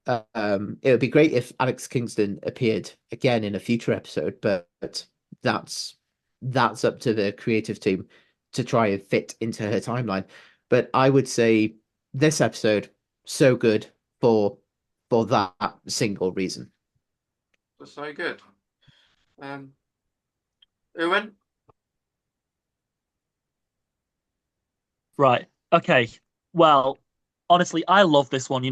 It would be great if Alex Kingston appeared again in a future episode, but that's up to the creative team to try and fit into her timeline. But I would say this episode so good, for that single reason. That's so good. Um, Ewan? Right. Okay. Well, honestly, I love this one.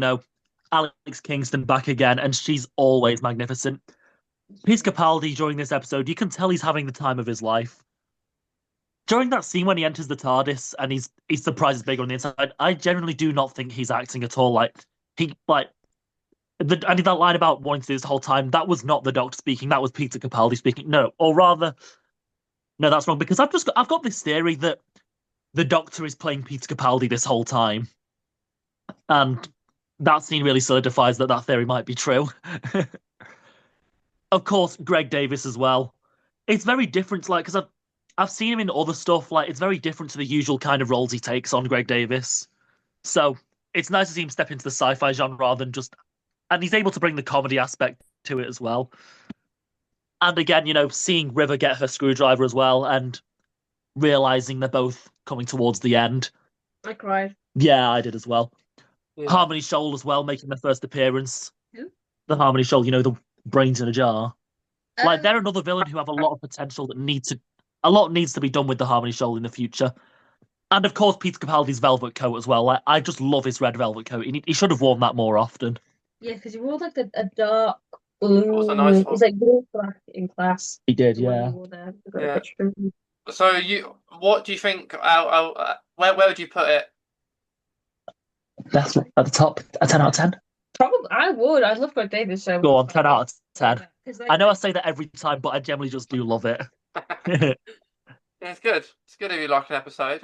Alex Kingston back again, and she's always magnificent. Peter Capaldi during this episode, you can tell he's having the time of his life. During that scene when he enters the TARDIS and he's surprised it's bigger on the inside, I genuinely do not think he's acting at all. I did that line about wanting to do this the whole time. That was not the Doctor speaking. That was Peter Capaldi speaking. No, or rather, no, that's wrong because I've got this theory that the Doctor is playing Peter Capaldi this whole time, and that scene really solidifies that theory might be true. Of course, Greg Davis as well. It's very different, like because I've seen him in other stuff. Like it's very different to the usual kind of roles he takes on. Greg Davis, so it's nice to see him step into the sci-fi genre rather than just, and he's able to bring the comedy aspect to it as well. And again, seeing River get her screwdriver as well, and realizing they're both coming towards the end. I cried. Yeah, I did as well. Yeah. Harmony Shoal as well, making their first appearance. Who? The Harmony Shoal, the brains in a jar. Like Um, they're another villain who have a lot of potential a lot needs to be done with the Harmony Shoal in the future. And of course, Peter Capaldi's velvet coat as well. Like, I just love his red velvet coat. He should have worn that more often. yeah, because he wore like a dark blue. was a nice It one. was like blue black in class. He did, The one yeah. he wore there. I got a Yeah. picture of him. So what do you think? Where would you put it? That's at the top. A 10 out of 10. Probably, I would. I love Greg Davis. So Go on, 10 out of 10. 'Cause, I know I say that every time, but I generally just do love it. Yeah, it's good. It's good if you like an episode.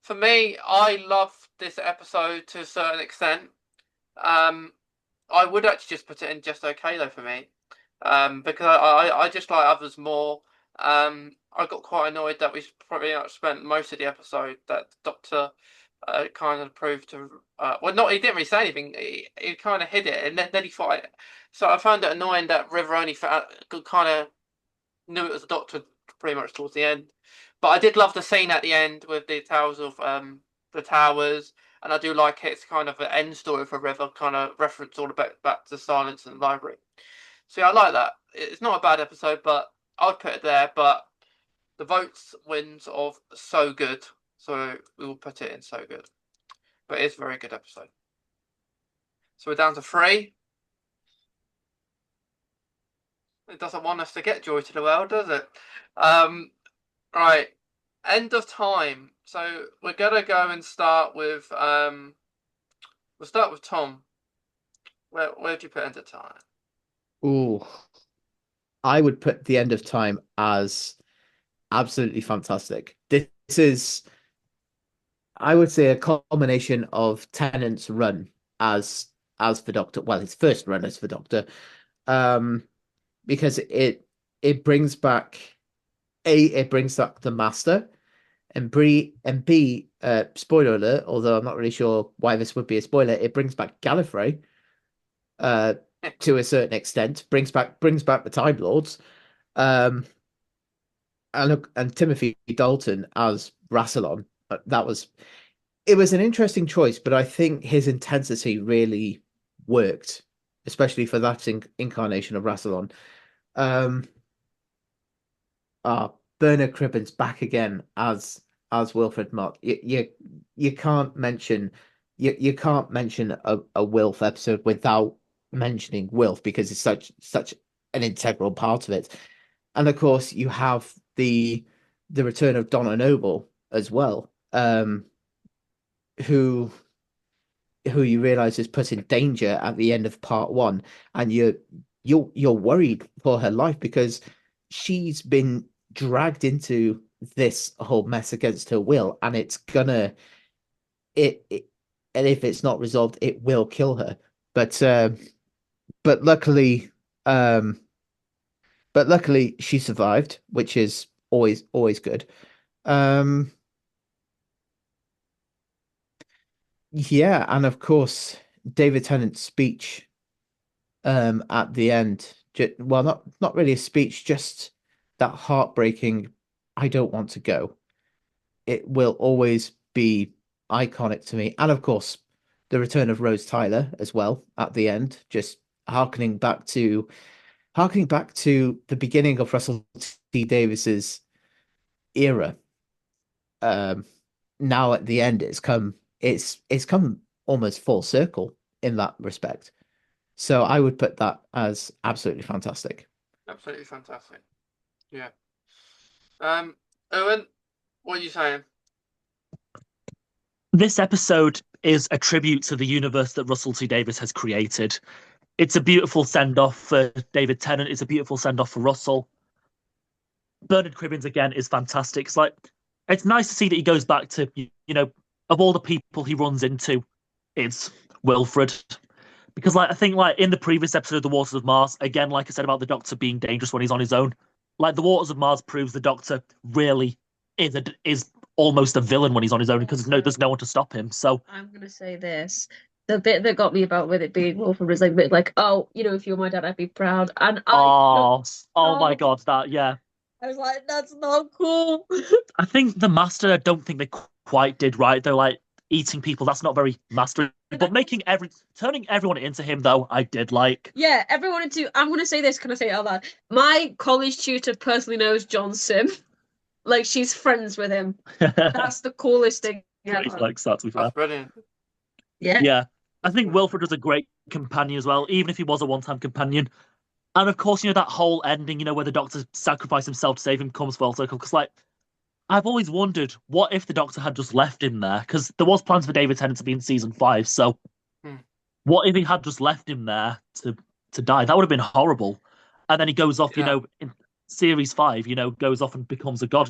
For me, I love this episode to a certain extent. I would actually just put it in just okay though for me. Because I just like others more. I got quite annoyed that we probably not spent most of the episode that the Doctor kind of proved to. Well, not he didn't really say anything. He kind of hid it, and then he fought it. So I found it annoying that River only kind of knew it was the Doctor pretty much towards the end. But I did love the scene at the end with the tales of the towers, and I do like it. It's kind of an end story for River, kind of reference all about back to Silence in the Library. So yeah, I like that. It's not a bad episode, but I'd put it there. But the votes wins of so good, so we will put it in so good. But it's a very good episode. So we're down to 3. It doesn't want us to get Joy to the World, does it? Right. End of time. So we're gonna go and start with we'll start with Tom. Where do you put end of time? Ooh, I would put the end of time as absolutely fantastic. This is, I would say, a culmination of Tennant's run as the Doctor. Well, his first run as the Doctor, because it brings back it brings back the Master, and B, spoiler alert. Although I'm not really sure why this would be a spoiler, it brings back Gallifrey, to a certain extent. Brings back the Time Lords, and Timothy Dalton as Rassilon. It was an interesting choice, but I think his intensity really worked, especially for that incarnation of Rassilon. Bernard Cribben's back again as Wilfred Mott. You can't mention you can't mention a Wilf episode without mentioning Wilf, because it's such an integral part of it. And of course, you have the return of Donna Noble as well, who you realize is put in danger at the end of part 1, and you're worried for her life because she's been dragged into this whole mess against her will, and it's gonna and if it's not resolved, it will kill her. But luckily, she survived, which is always good. Yeah, and of course, David Tennant's speech at the end. Well, not really a speech, just that heartbreaking, I don't want to go. It will always be iconic to me. And of course, the return of Rose Tyler as well at the end, just harkening back to the beginning of Russell T Davis's era. Um, Now at the end, it's come almost full circle in that respect. So I would put that as absolutely fantastic. Absolutely fantastic. Yeah. Owen, what are you saying? This episode is a tribute to the universe that Russell T Davies has created. It's a beautiful send off for David Tennant. It's a beautiful send off for Russell. Bernard Cribbins again is fantastic. It's nice to see that he goes back to of all the people he runs into, it's Wilfred. Because I think in the previous episode of The Waters of Mars, again, like I said about the Doctor being dangerous when he's on his own, The Waters of Mars proves the Doctor really is almost a villain when he's on his own because there's no one to stop him. So I'm gonna say this. The bit that got me about with it being Wilfred was oh, if you were my dad, I'd be proud. And oh my God, I was like, that's not cool. I think the Master, I don't think they quite did right. They're eating people. That's not very mastery. But turning everyone into him though, I did like. Yeah, everyone into. I'm gonna say this. Can I say it out loud? My college tutor personally knows John Sim. She's friends with him. That's the coolest thing ever. Likes that, to be fair. That's brilliant. Yeah. Yeah. I think Wilfred was a great companion as well, even if he was a one-time companion. And of course, that whole ending, where the Doctor sacrificed himself to save him comes full circle. Because, I've always wondered, what if the Doctor had just left him there? Because there was plans for David Tennant to be in season 5. So, what if he had just left him there to die? That would have been horrible. And then he goes off, in series 5, goes off and becomes a god.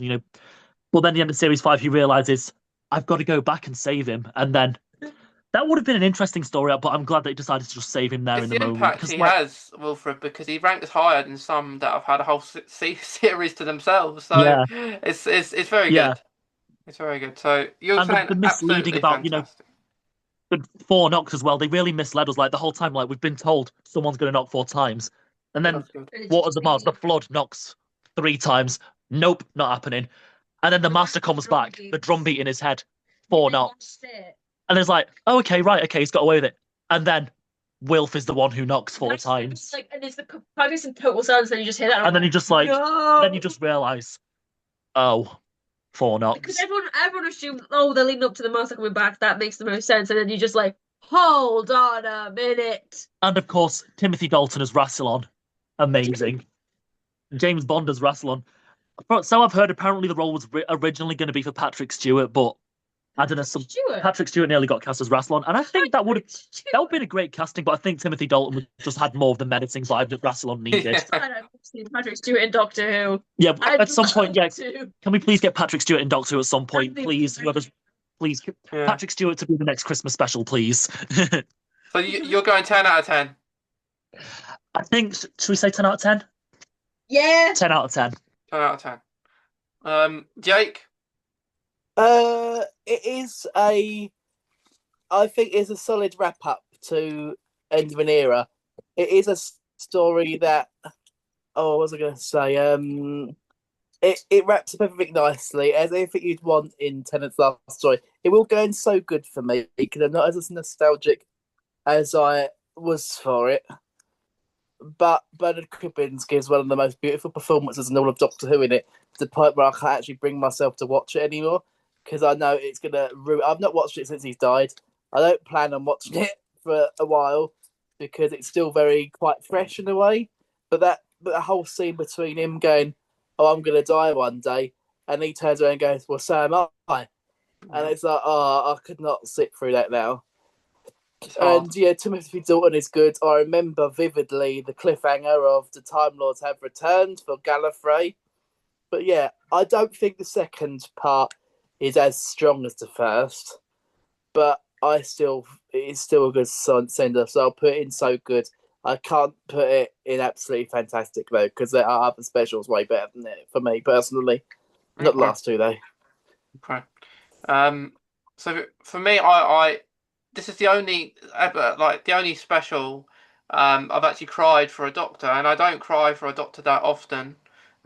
But then at the end of series 5, he realizes, I've got to go back and save him. And then that would have been an interesting story, but I'm glad that he decided to just save him there It's in the the moment. impact he has, Wilfred, because he ranks higher than some that have had a whole series to themselves. So Yeah. it's very good. It's very good. So you're And saying the misleading absolutely about fantastic. The 4 knocks as well. They really misled us. The whole time, we've been told someone's going to knock 4 times, and then That's good. Waters of Mars, the Flood knocks 3 times. Nope, not happening. And then the Master comes back, the drum beat in his head, 4 knocks. And it's oh, okay, right, okay, he's got away with it. And then Wilf is the one who knocks 4 times. And it's the practice in total silence, and you just hear that. And then you just no! then you just realise, oh, 4 knocks. Because everyone assumes, oh, they're leading up to the Master coming back. That makes the most sense. And then you just hold on a minute. And of course, Timothy Dalton as Rassilon. Amazing. James Bond as Rassilon. So I've heard apparently the role was originally going to be for Patrick Stewart, but I don't know. Patrick Stewart nearly got cast as Rassilon, and I think that would have been a great casting. But I think Timothy Dalton just had more of the menacing vibe that Rassilon needed. Patrick Stewart in Doctor Who. Yeah, at some point, can we please get Patrick Stewart in Doctor Who at some point, please? Please, Patrick Stewart to be the next Christmas special, please. So you're going 10 out of 10. I think. Should we say 10 out of 10? Yeah. 10 out of 10. 10 out of 10. Jake. It is I think it's a solid wrap up to end of an era. It is a story that, what was I going to say? It wraps up everything nicely, as everything you'd want in Tennant's last story. It will go in so good for me because I'm not as nostalgic as I was for it. But Bernard Cribbins gives one of the most beautiful performances in all of Doctor Who in it, to the point where I can't actually bring myself to watch it anymore because I know it's gonna ruin. I've not watched it since he's died. I don't plan on watching it for a while because it's still very quite fresh in a way. But the whole scene between him going, "Oh, I'm gonna die one day," and he turns around and goes, "Well, so am I," and it's I could not sit through that now. And Timothy Dalton is good. I remember vividly the cliffhanger of the Time Lords have returned for Gallifrey. But I don't think the second part is as strong as the first. But it's still a good sender. So I'll put it in so good. I can't put it in absolutely fantastic though, because there are other specials way better than it for me personally. Not the last two though. Okay. So for me, I this is the only special I've actually cried for a Doctor, and I don't cry for a Doctor that often.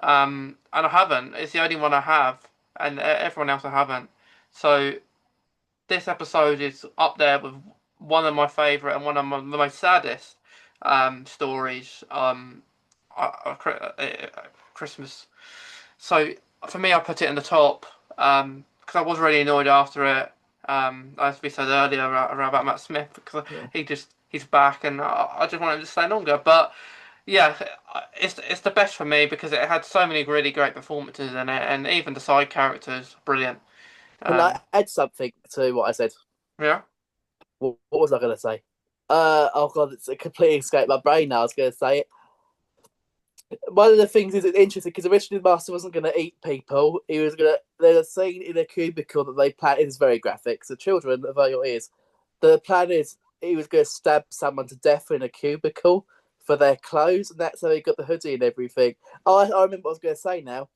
And I haven't. It's the only one I have, and everyone else I haven't. So this episode is up there with one of my favourite and one of the most saddest stories. Christmas. So for me, I put it in the top because I was really annoyed after it. As we said earlier about Matt Smith, because he's back and I just want him to stay longer. But yeah, it's the best for me because it had so many really great performances in it, and even the side characters, brilliant. Can I add something to what I said? Yeah. What was I going to say? Oh god, it's completely escaped my brain now. I was going to say it. One of the things is interesting because originally the master wasn't going to eat people. He was going to. There's a scene in a cubicle that they plan. It is very graphic. So children, avert your ears. The plan is he was going to stab someone to death in a cubicle for their clothes, and that's how he got the hoodie and everything. Oh, I remember what I was going to say now.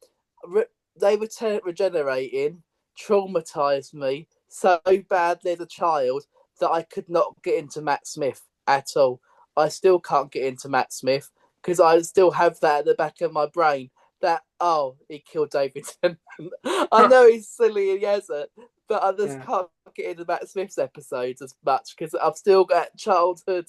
They were regenerating, traumatized me so badly as a child that I could not get into Matt Smith at all. I still can't get into Matt Smith because I still have that at the back of my brain that, oh, he killed David Tennant. I know he's silly and he hasn't, but I just can't get into Matt Smith's episodes as much because I've still got childhood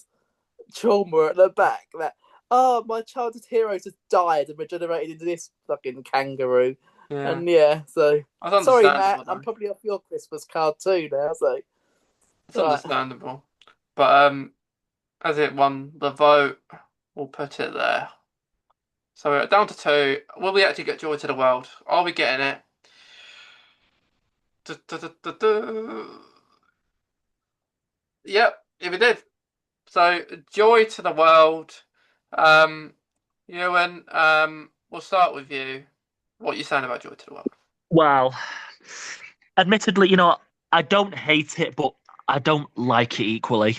trauma at the back that, oh, my childhood heroes just died and regenerated into this fucking kangaroo. Yeah. And yeah, so sorry, Matt, though. I'm probably off your Christmas card too now. So it's understandable, but as it won the vote, we'll put it there. So we're down to 2. Will we actually get Joy to the World? Are we getting it? Yep, yeah, we did. So Joy to the World. Eoghan, we'll start with you. What are you saying about Joy to the World? Well, admittedly, I don't hate it, but I don't like it equally.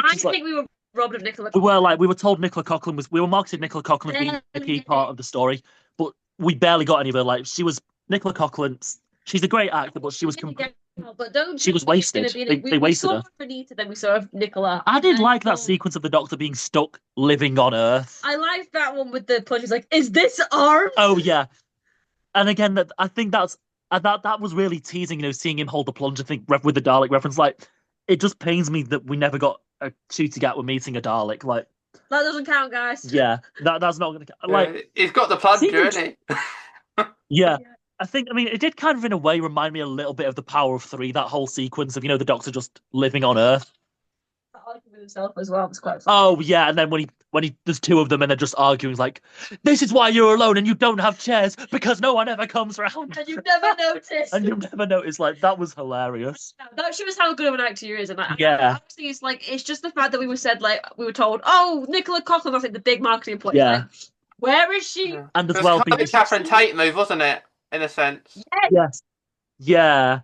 I think we were robbed of Nicola. We were told Nicola Coughlan we were marketed Nicola Coughlan as being a key part of the story, but we barely got any of her. Like, Nicola Coughlan. She's a great actor, but she was wasted. They wasted her. Benita, then we saw Nicola. I did like that sequence of the Doctor being stuck living on Earth. I liked that one with the plunge. He's like, "Is this arms?" Oh yeah, and again, I think that was really teasing. Seeing him hold the plunge. I think with the Dalek reference, like, it just pains me that we never got a shooting at with meeting a Dalek. Like, that doesn't count, guys. Yeah, that's not going to count. Like, he's got the plunger, isn't he? Yeah. It did kind of in a way remind me a little bit of the Power of Three, that whole sequence of, the Doctor just living on Earth. Arguing with himself as well. It's quite funny. Oh yeah, and then when he there's 2 of them and they're just arguing like, "This is why you're alone and you don't have chairs because no one ever comes round." And you never noticed. And you never noticed. Like, that was hilarious. That shows how good of an actor he is, and yeah. Obviously, it's just the fact that we were told, "Oh, Nicola Coughlan," that's like the big marketing point. Yeah. Like, where is she? Yeah. And as well, kind of a Catherine Tate move, wasn't it? In a sense. Yes. Yeah.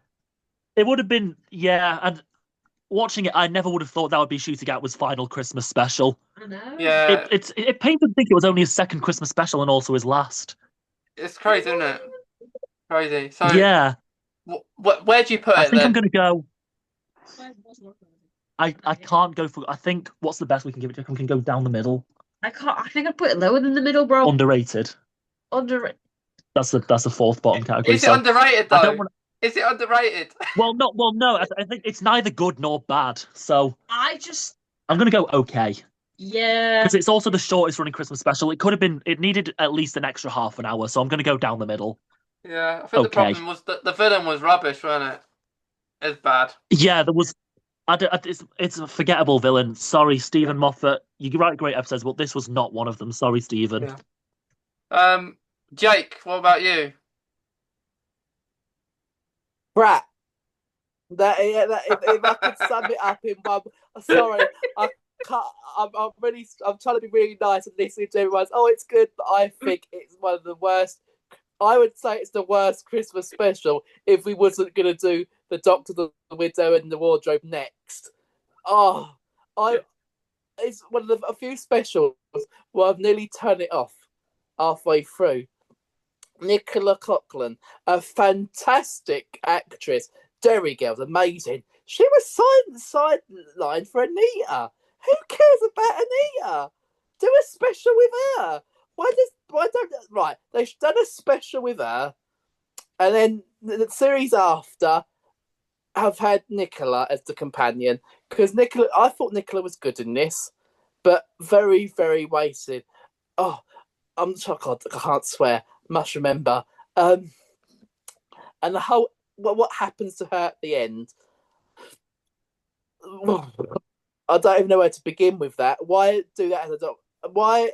It would have been, yeah, and watching it, I never would have thought that would be Shooting Out was final Christmas special. I know. Yeah. It pains to think it was only his second Christmas special and also his last. It's crazy, isn't it? Crazy. So yeah. Where do you put it? I think then? I'm going to go. I can't go for. I think what's the best we can give it to? We can go down the middle. I think I'd put it lower than the middle, bro. Underrated. That's the 4th bottom category. Is it underrated though? I don't wanna... Is it underrated? Well, no. I think it's neither good nor bad. So I'm going to go okay. Yeah. Because it's also the shortest running Christmas special. It needed at least an extra half an hour. So I'm going to go down the middle. Yeah, I think the problem was that the villain was rubbish, wasn't it? It's bad. Yeah, there was. It's a forgettable villain. Sorry, Stephen Moffat. You write great episodes, but this was not one of them. Sorry, Stephen. Yeah. Jake, what about you? Brat. If I could sum it up in one. Sorry, I can't. I'm trying to be really nice and listening to everyone's. Oh, it's good, but I think it's one of the worst. I would say it's the worst Christmas special if we wasn't going to do the Doctor, the Widow, and the Wardrobe next. It's one of a few specials where I've nearly turned it off halfway through. Nicola Coughlan, a fantastic actress. Derry Girl's amazing. She was sidelined for Anita. Who cares about Anita? Do a special with her. They've done a special with her, and then the series after have had Nicola as the companion because I thought Nicola was good in this, but very, very wasted. Oh, I'm sorry, God, I can't swear. Must remember. And the whole what happens to her at the end. I don't even know where to begin with that. Why do that as a doctor? Why?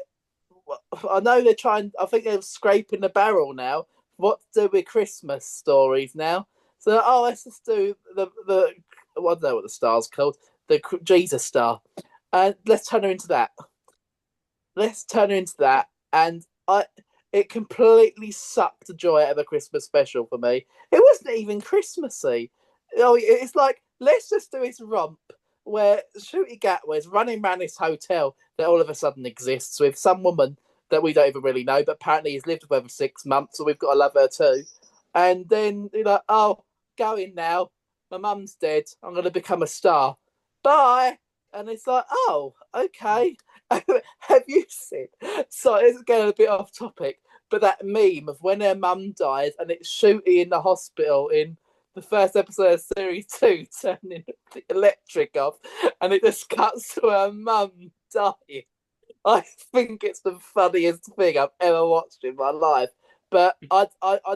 I know they're trying. I think they're scraping the barrel now. What to do with Christmas stories now? So let's just do the I don't know what the star's called, the Jesus star, and let's turn her into that. Let's turn her into that, and it completely sucked the joy out of a Christmas special for me. It wasn't even Christmassy. It's like let's just do this romp where Shooty Gatwa is running around this hotel that all of a sudden exists with some woman that we don't even really know, but apparently he's lived with her for 6 months, so we've got to love her too. And then you're like, oh, go in now. My mum's dead. I'm going to become a star. Bye. And it's like, oh, okay. Have you seen? So it's getting a bit off topic, but that meme of when her mum dies and it's Shooty in the hospital in the first episode of series 2, turning the electric off, and it just cuts to her mum dying. I think it's the funniest thing I've ever watched in my life. But I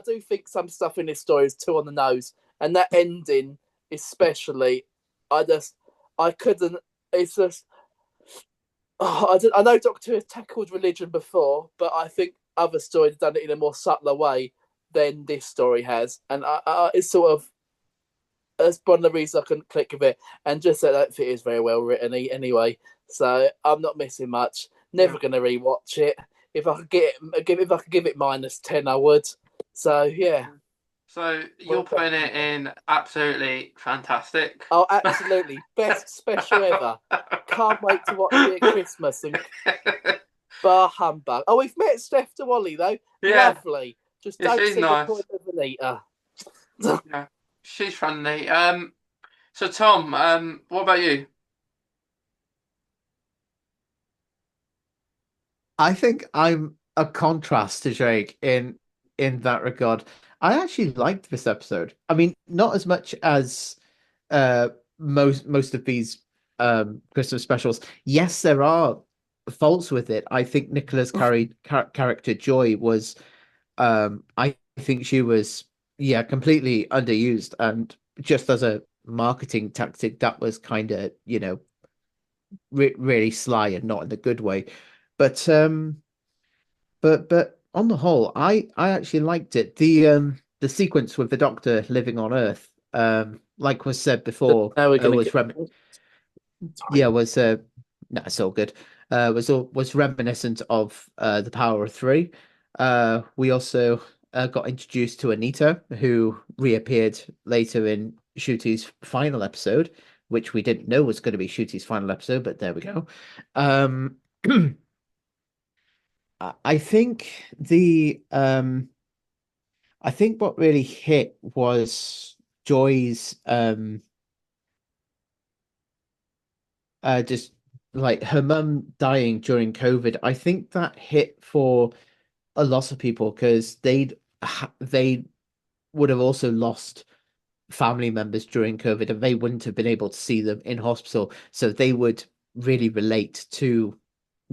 do think some stuff in this story is too on the nose, and that ending especially, I couldn't. It's just I know Doctor Who has tackled religion before, but I think other stories have done it in a more subtler way than this story has, and it's sort of that's one of the reasons I couldn't click with it, and just that I don't think it's very well written anyway. So I'm not missing much. Never Yeah. going to rewatch it. If I could if I could give it -10, I would. So yeah. So you're putting it in absolutely fantastic. Oh, absolutely best special ever. Can't wait to watch it at Christmas and bar humbug. Oh, we've met Steph de Wally though. Yeah. Lovely. Just Yeah, don't she's see nice. the point of Anita. Yeah, she's friendly. So Tom, what about you? I think I'm a contrast to Drake in that regard. I actually liked this episode. I mean, not as much as uh most of these Christmas specials. Yes, there are faults with it. I think Nicola's character Joy was I think she was yeah, completely underused, and just as a marketing tactic that was kind of, really sly and not in a good way. But but on the whole, I actually liked it. The sequence with the Doctor living on Earth, like was said before, Now we're gonna was get. yeah, was no, it's all good. Was reminiscent of the Power of Three. We also got introduced to Anita, who reappeared later in Shooty's final episode, which we didn't know was going to be Shooty's final episode, but there we go. I think I think what really hit was Joy's just like her mum dying during COVID. I think that hit for a lot of people because they would have also lost family members during COVID, and they wouldn't have been able to see them in hospital, so they would really relate to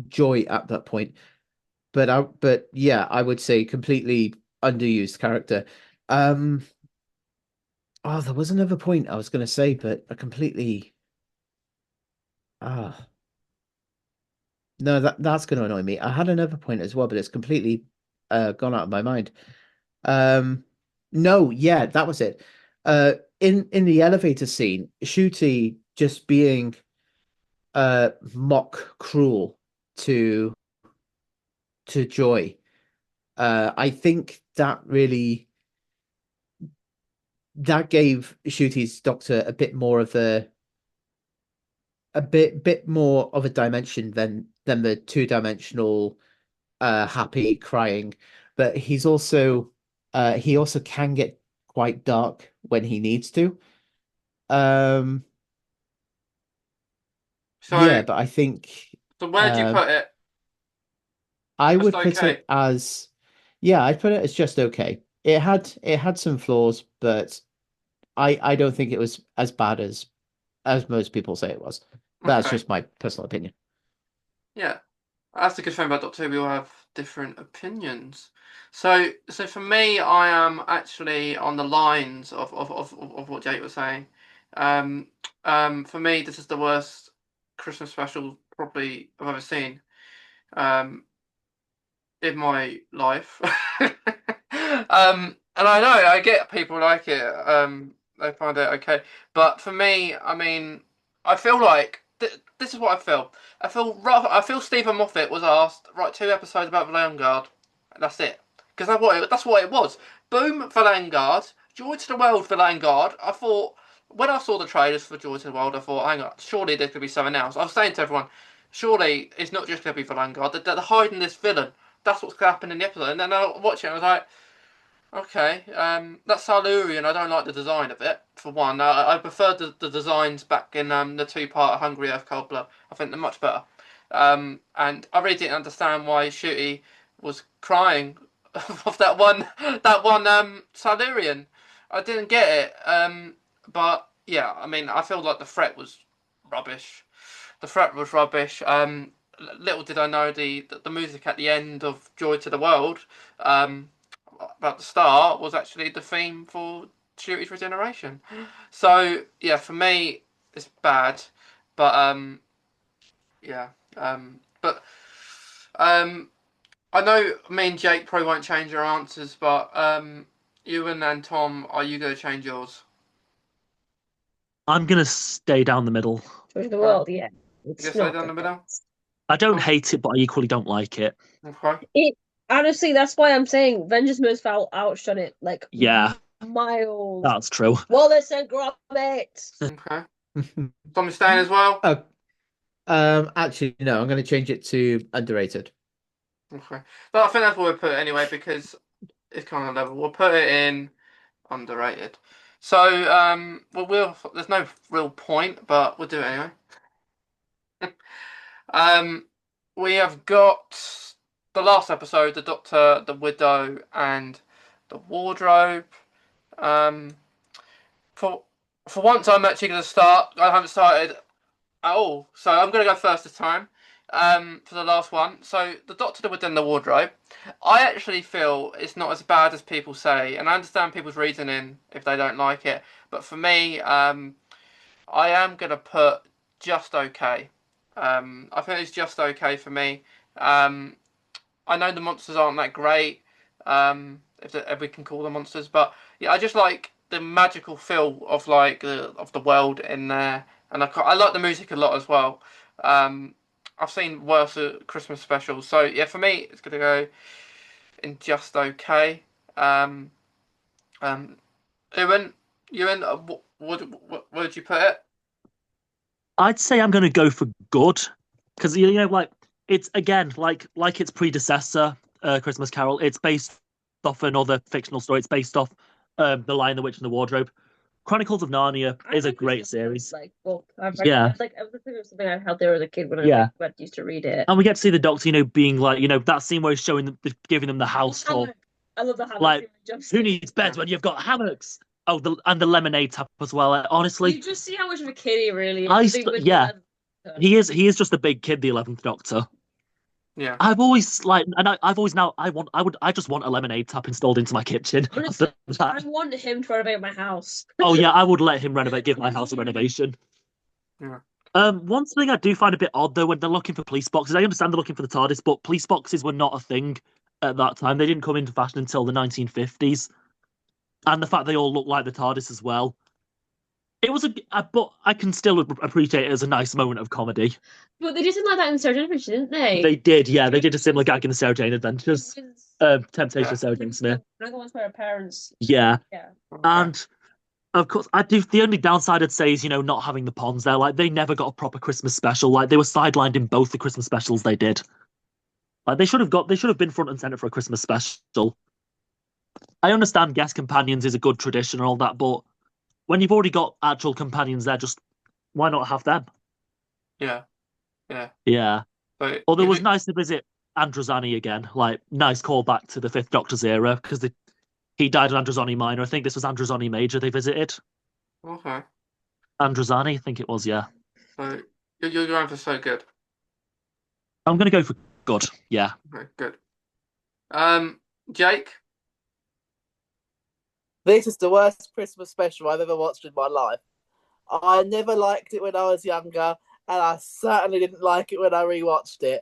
Joy at that point. But yeah, I would say completely underused character. Um, oh, there was another point I was going to say, but I completely ah no, that's going to annoy me. I had another point as well, but it's completely gone out of my mind. Um, no, yeah, that was it. In the elevator scene, Shooty just being mock cruel to Joy. I think that gave Shooty's Doctor a bit more of a bit more of a dimension than the two-dimensional happy crying, but he also can get quite dark when he needs to. Um yeah, So but I think so where do you um put it? I Just would put okay. it as yeah, I'd put it as just okay. It had some flaws, but I don't think it was as bad as most people say it was. That's Okay. just my personal opinion. Yeah. That's the good thing about Doctor Who. We all have different opinions. So for me, I am actually on the lines of what Jake was saying. For me, this is the worst Christmas special probably I've ever seen. In my life. And I know I get people like it. They find it okay, but for me, I mean, I feel like this is what I feel. I feel Stephen Moffat was asked write 2 episodes about Vanguard. That's it. Because that's what it was. Boom, Vanguard. Joy to the World, Vanguard. I thought when I saw the trailers for Joy to the World, I thought, hang on, surely there could be something else. I was saying to everyone, surely it's not just going to be Vanguard. They're hiding this villain. That's what's going to happen in the episode. And then I watch it and I was like, okay, that's Silurian. I don't like the design of it, for one. I prefer the designs back in the 2-part Hungry Earth Cold Blood. I think they're much better. And I really didn't understand why Shooty was crying of that one Silurian. I didn't get it. But yeah, I mean, I feel like the threat was rubbish. The threat was rubbish. Little did I know the music at the end of Joy to the World, about the start, was actually the theme for Shooty's Regeneration. So yeah, for me, it's bad, but yeah, but I know me and Jake probably won't change our answers, but Ewan and Tom, are you going to change yours? I'm gonna stay down the middle. Joy the world, yeah. You It's going to stay not down the good. middle? I don't Tom? hate it, but I equally don't like it. Okay. It honestly, that's why I'm saying Vengeance Most Foul outshone it like Yeah, miles. that's true. Wallace and Gromit. Okay. Tom is staying as well? Oh, actually, no, I'm going to change it to underrated. Okay. But I think that's what we'll put it anyway, because it's kind of level. We'll put it in underrated. So, there's no real point, but we'll do it anyway. We have got the last episode, the Doctor, the Widow, and the Wardrobe. Um, for once, I'm actually going to start. I haven't started at all, so I'm going to go first this time. For the last one, so the Doctor, the Widow, and the Wardrobe. I actually feel it's not as bad as people say, and I understand people's reasoning if they don't like it. But for me, I am going to put just okay. I think it's just okay for me. I know the monsters aren't that great, if we can call them monsters, but yeah, I just like the magical feel of like of the world in there, and I like the music a lot as well. I've seen worse Christmas specials, so yeah, for me it's gonna go in just okay. Um, Ewan, what would you put it? I'd say I'm gonna go for good because you know, like it's again like its predecessor, Christmas Carol. It's based off another fictional story. It's based off The Lion, the Witch, and the Wardrobe. Chronicles of Narnia is a great series. Like, well, I've read Yeah. it. Like, it was something I held there as a kid when Yeah. I used to read it. And we get to see the Doctor, you know, being like, you know, that scene where he's showing them, giving them the house tour. I love the hammock. Like, who needs beds when you've got hammocks? Oh, and the lemonade tap as well. Honestly, You just see how much of a kid he really is. I I st- think with yeah. the- he is just a big kid, the 11th Doctor. Yeah. I've always like, and I've always now I just want a lemonade tap installed into my kitchen. Honestly, After I that. want him to renovate my house. Oh yeah, I would let him give my house a renovation. Yeah. One thing I do find a bit odd though when they're looking for police boxes, I understand they're looking for the TARDIS, but police boxes were not a thing at that time. They didn't come into fashion until the 1950s, and the fact they all look like the TARDIS as well. It was but I can still appreciate it as a nice moment of comedy. But they did something like that in Sarah Adventures, didn't they? They did, yeah. They did a similar gag in the Sarah Jane Adventures. Temptation of Sarah Jane Smith. Another one's where her parents. Yeah. Yeah. And of course, I do. The only downside I'd say is, you know, not having the Ponds there. Like, they never got a proper Christmas special. Like, they were sidelined in both the Christmas specials they did. Like, they should have been front and center for a Christmas special. I understand guest companions is a good tradition and all that, but when you've already got actual companions there, just why not have them? Yeah. Yeah. Yeah. But Although it was nice to visit Androzani again. Like, nice callback to the Fifth Doctor's era because he died at Androzani Minor. I think this was Androzani Major they visited. Okay. Androzani, I think it was, yeah. So you're going for so good. I'm going to go for good, yeah. Okay, good. Um, Jake. This is the worst Christmas special I've ever watched in my life. I never liked it when I was younger, and I certainly didn't like it when I rewatched it.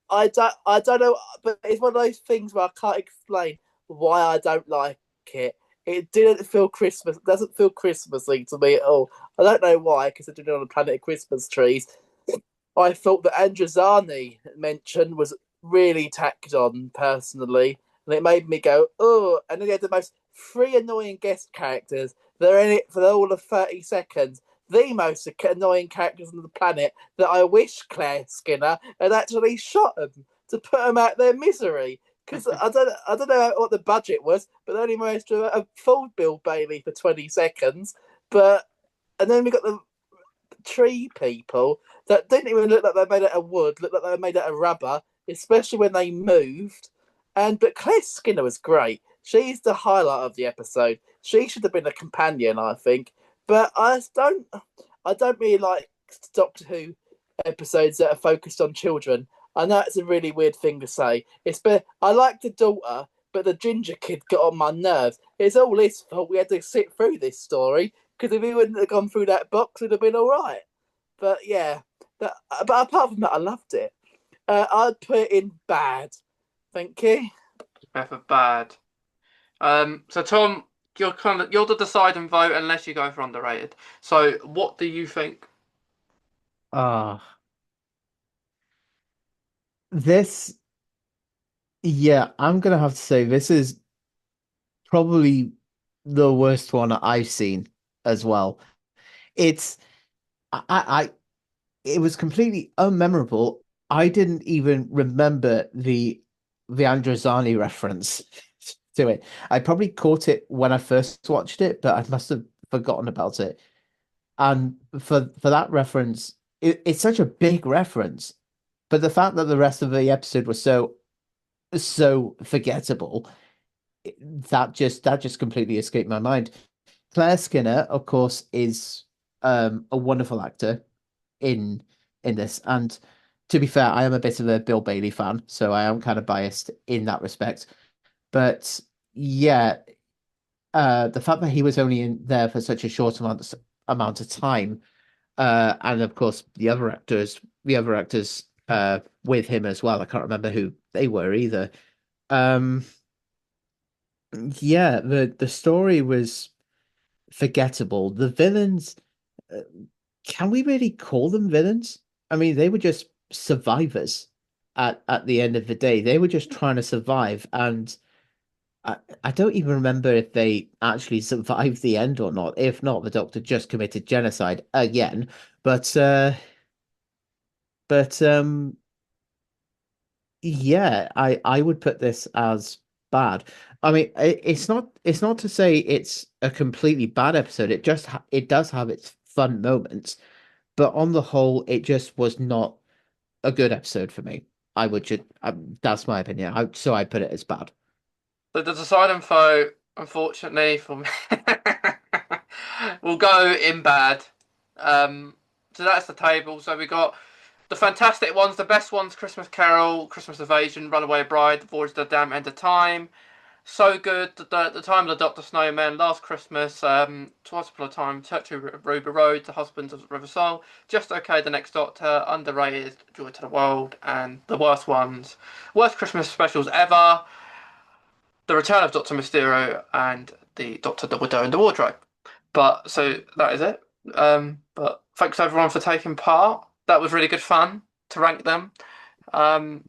I don't know, but it's one of those things where I can't explain why I don't like it. It didn't feel Christmas. It doesn't feel Christmassy to me at all. I don't know why, because I did it on a planet of Christmas trees. I thought that Androzani mention was really tacked on personally, and it made me go, oh. And then he had the most three annoying guest characters. They're in it for all of 30 seconds. The most annoying characters on the planet that I wish Claire Skinner had actually shot them to put them out their misery. Because I don't know what the budget was, but they only managed to afford Bill Bailey for 20 seconds. And then we got the tree people that didn't even look like they made out of wood, looked like they were made out of rubber, especially when they moved. But Claire Skinner was great. She's the highlight of the episode. She should have been a companion, I think. But I don't really like Doctor Who episodes that are focused on children. I know it's a really weird thing to say. I like the daughter, but the ginger kid got on my nerves. It's all his fault. We had to sit through this story because if he wouldn't have gone through that box, it'd have been all right. But yeah, but apart from that, I loved it. I'd put it in bad. Thank you. For bad. So Tom, you're the deciding vote unless you go for underrated. So what do you think? Ah, this, yeah, I'm gonna have to say this is probably the worst one I've seen as well. It's I it was completely unmemorable. I didn't even remember the Androzani reference to it. I probably caught it when I first watched it, but I must have forgotten about it. And for that reference, it's such a big reference, but the fact that the rest of the episode was so forgettable, that just completely escaped my mind. Claire Skinner, of course, is a wonderful actor in this. And to be fair, I am a bit of a Bill Bailey fan, so I am kind of biased in that respect. But yeah, the fact that he was only in there for such a short amount of time, and of course the other actors with him as well. I can't remember who they were either. Um, yeah, the story was forgettable. The villains, uh, can we really call them villains? I mean, they were just survivors at the end of the day. They were just trying to survive, and I don't even remember if they actually survived the end or not. If not, the Doctor just committed genocide again. But but yeah, I would put this as bad. I mean, it's not to say it's a completely bad episode. It does have its fun moments, but on the whole, it just was not a good episode for me. I would just that's my opinion. So I put it as bad. The deciding vote, unfortunately for me, will go in bad. So that's the table. So we got the fantastic ones, the best ones: Christmas Carol, Christmas Evasion, Runaway Bride, The Voyage of the Damned End of Time. So good. The Time of the Doctor Snowman, Last Christmas, Twice Upon a Time, Turkey Ruby Road, The Husbands of River Song, Just Okay, The Next Doctor, Underrated, Joy to the World, and the worst ones, worst Christmas specials ever, The Return of Doctor Mysterio, and the Doctor, the Widow, and the Wardrobe. But so that is it. But thanks everyone for taking part. That was really good fun to rank them. Um,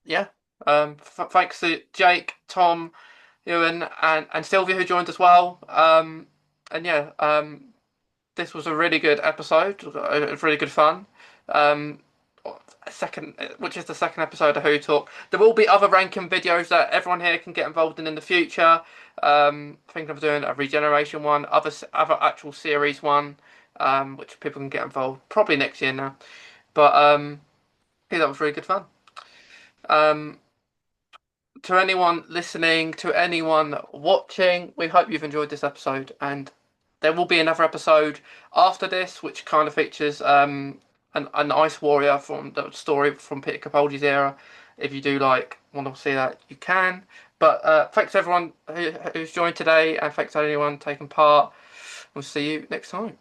yeah. Thanks to Jake, Tom, Ewan, and Sylvia who joined as well. And yeah, this was a really good episode. It was really good fun. Um, which is the second episode of Who Talk. There will be other ranking videos that everyone here can get involved in the future. Thinking of doing a regeneration one, other actual series one, which people can get involved probably next year now. But yeah, that was really good fun. Um, to anyone listening, to anyone watching, we hope you've enjoyed this episode, and there will be another episode after this, which kind of features an ice warrior from the story from Peter Capaldi's era. If you do want to see that, you can. But thanks everyone who's joined today, and thanks to anyone taking part. We'll see you next time.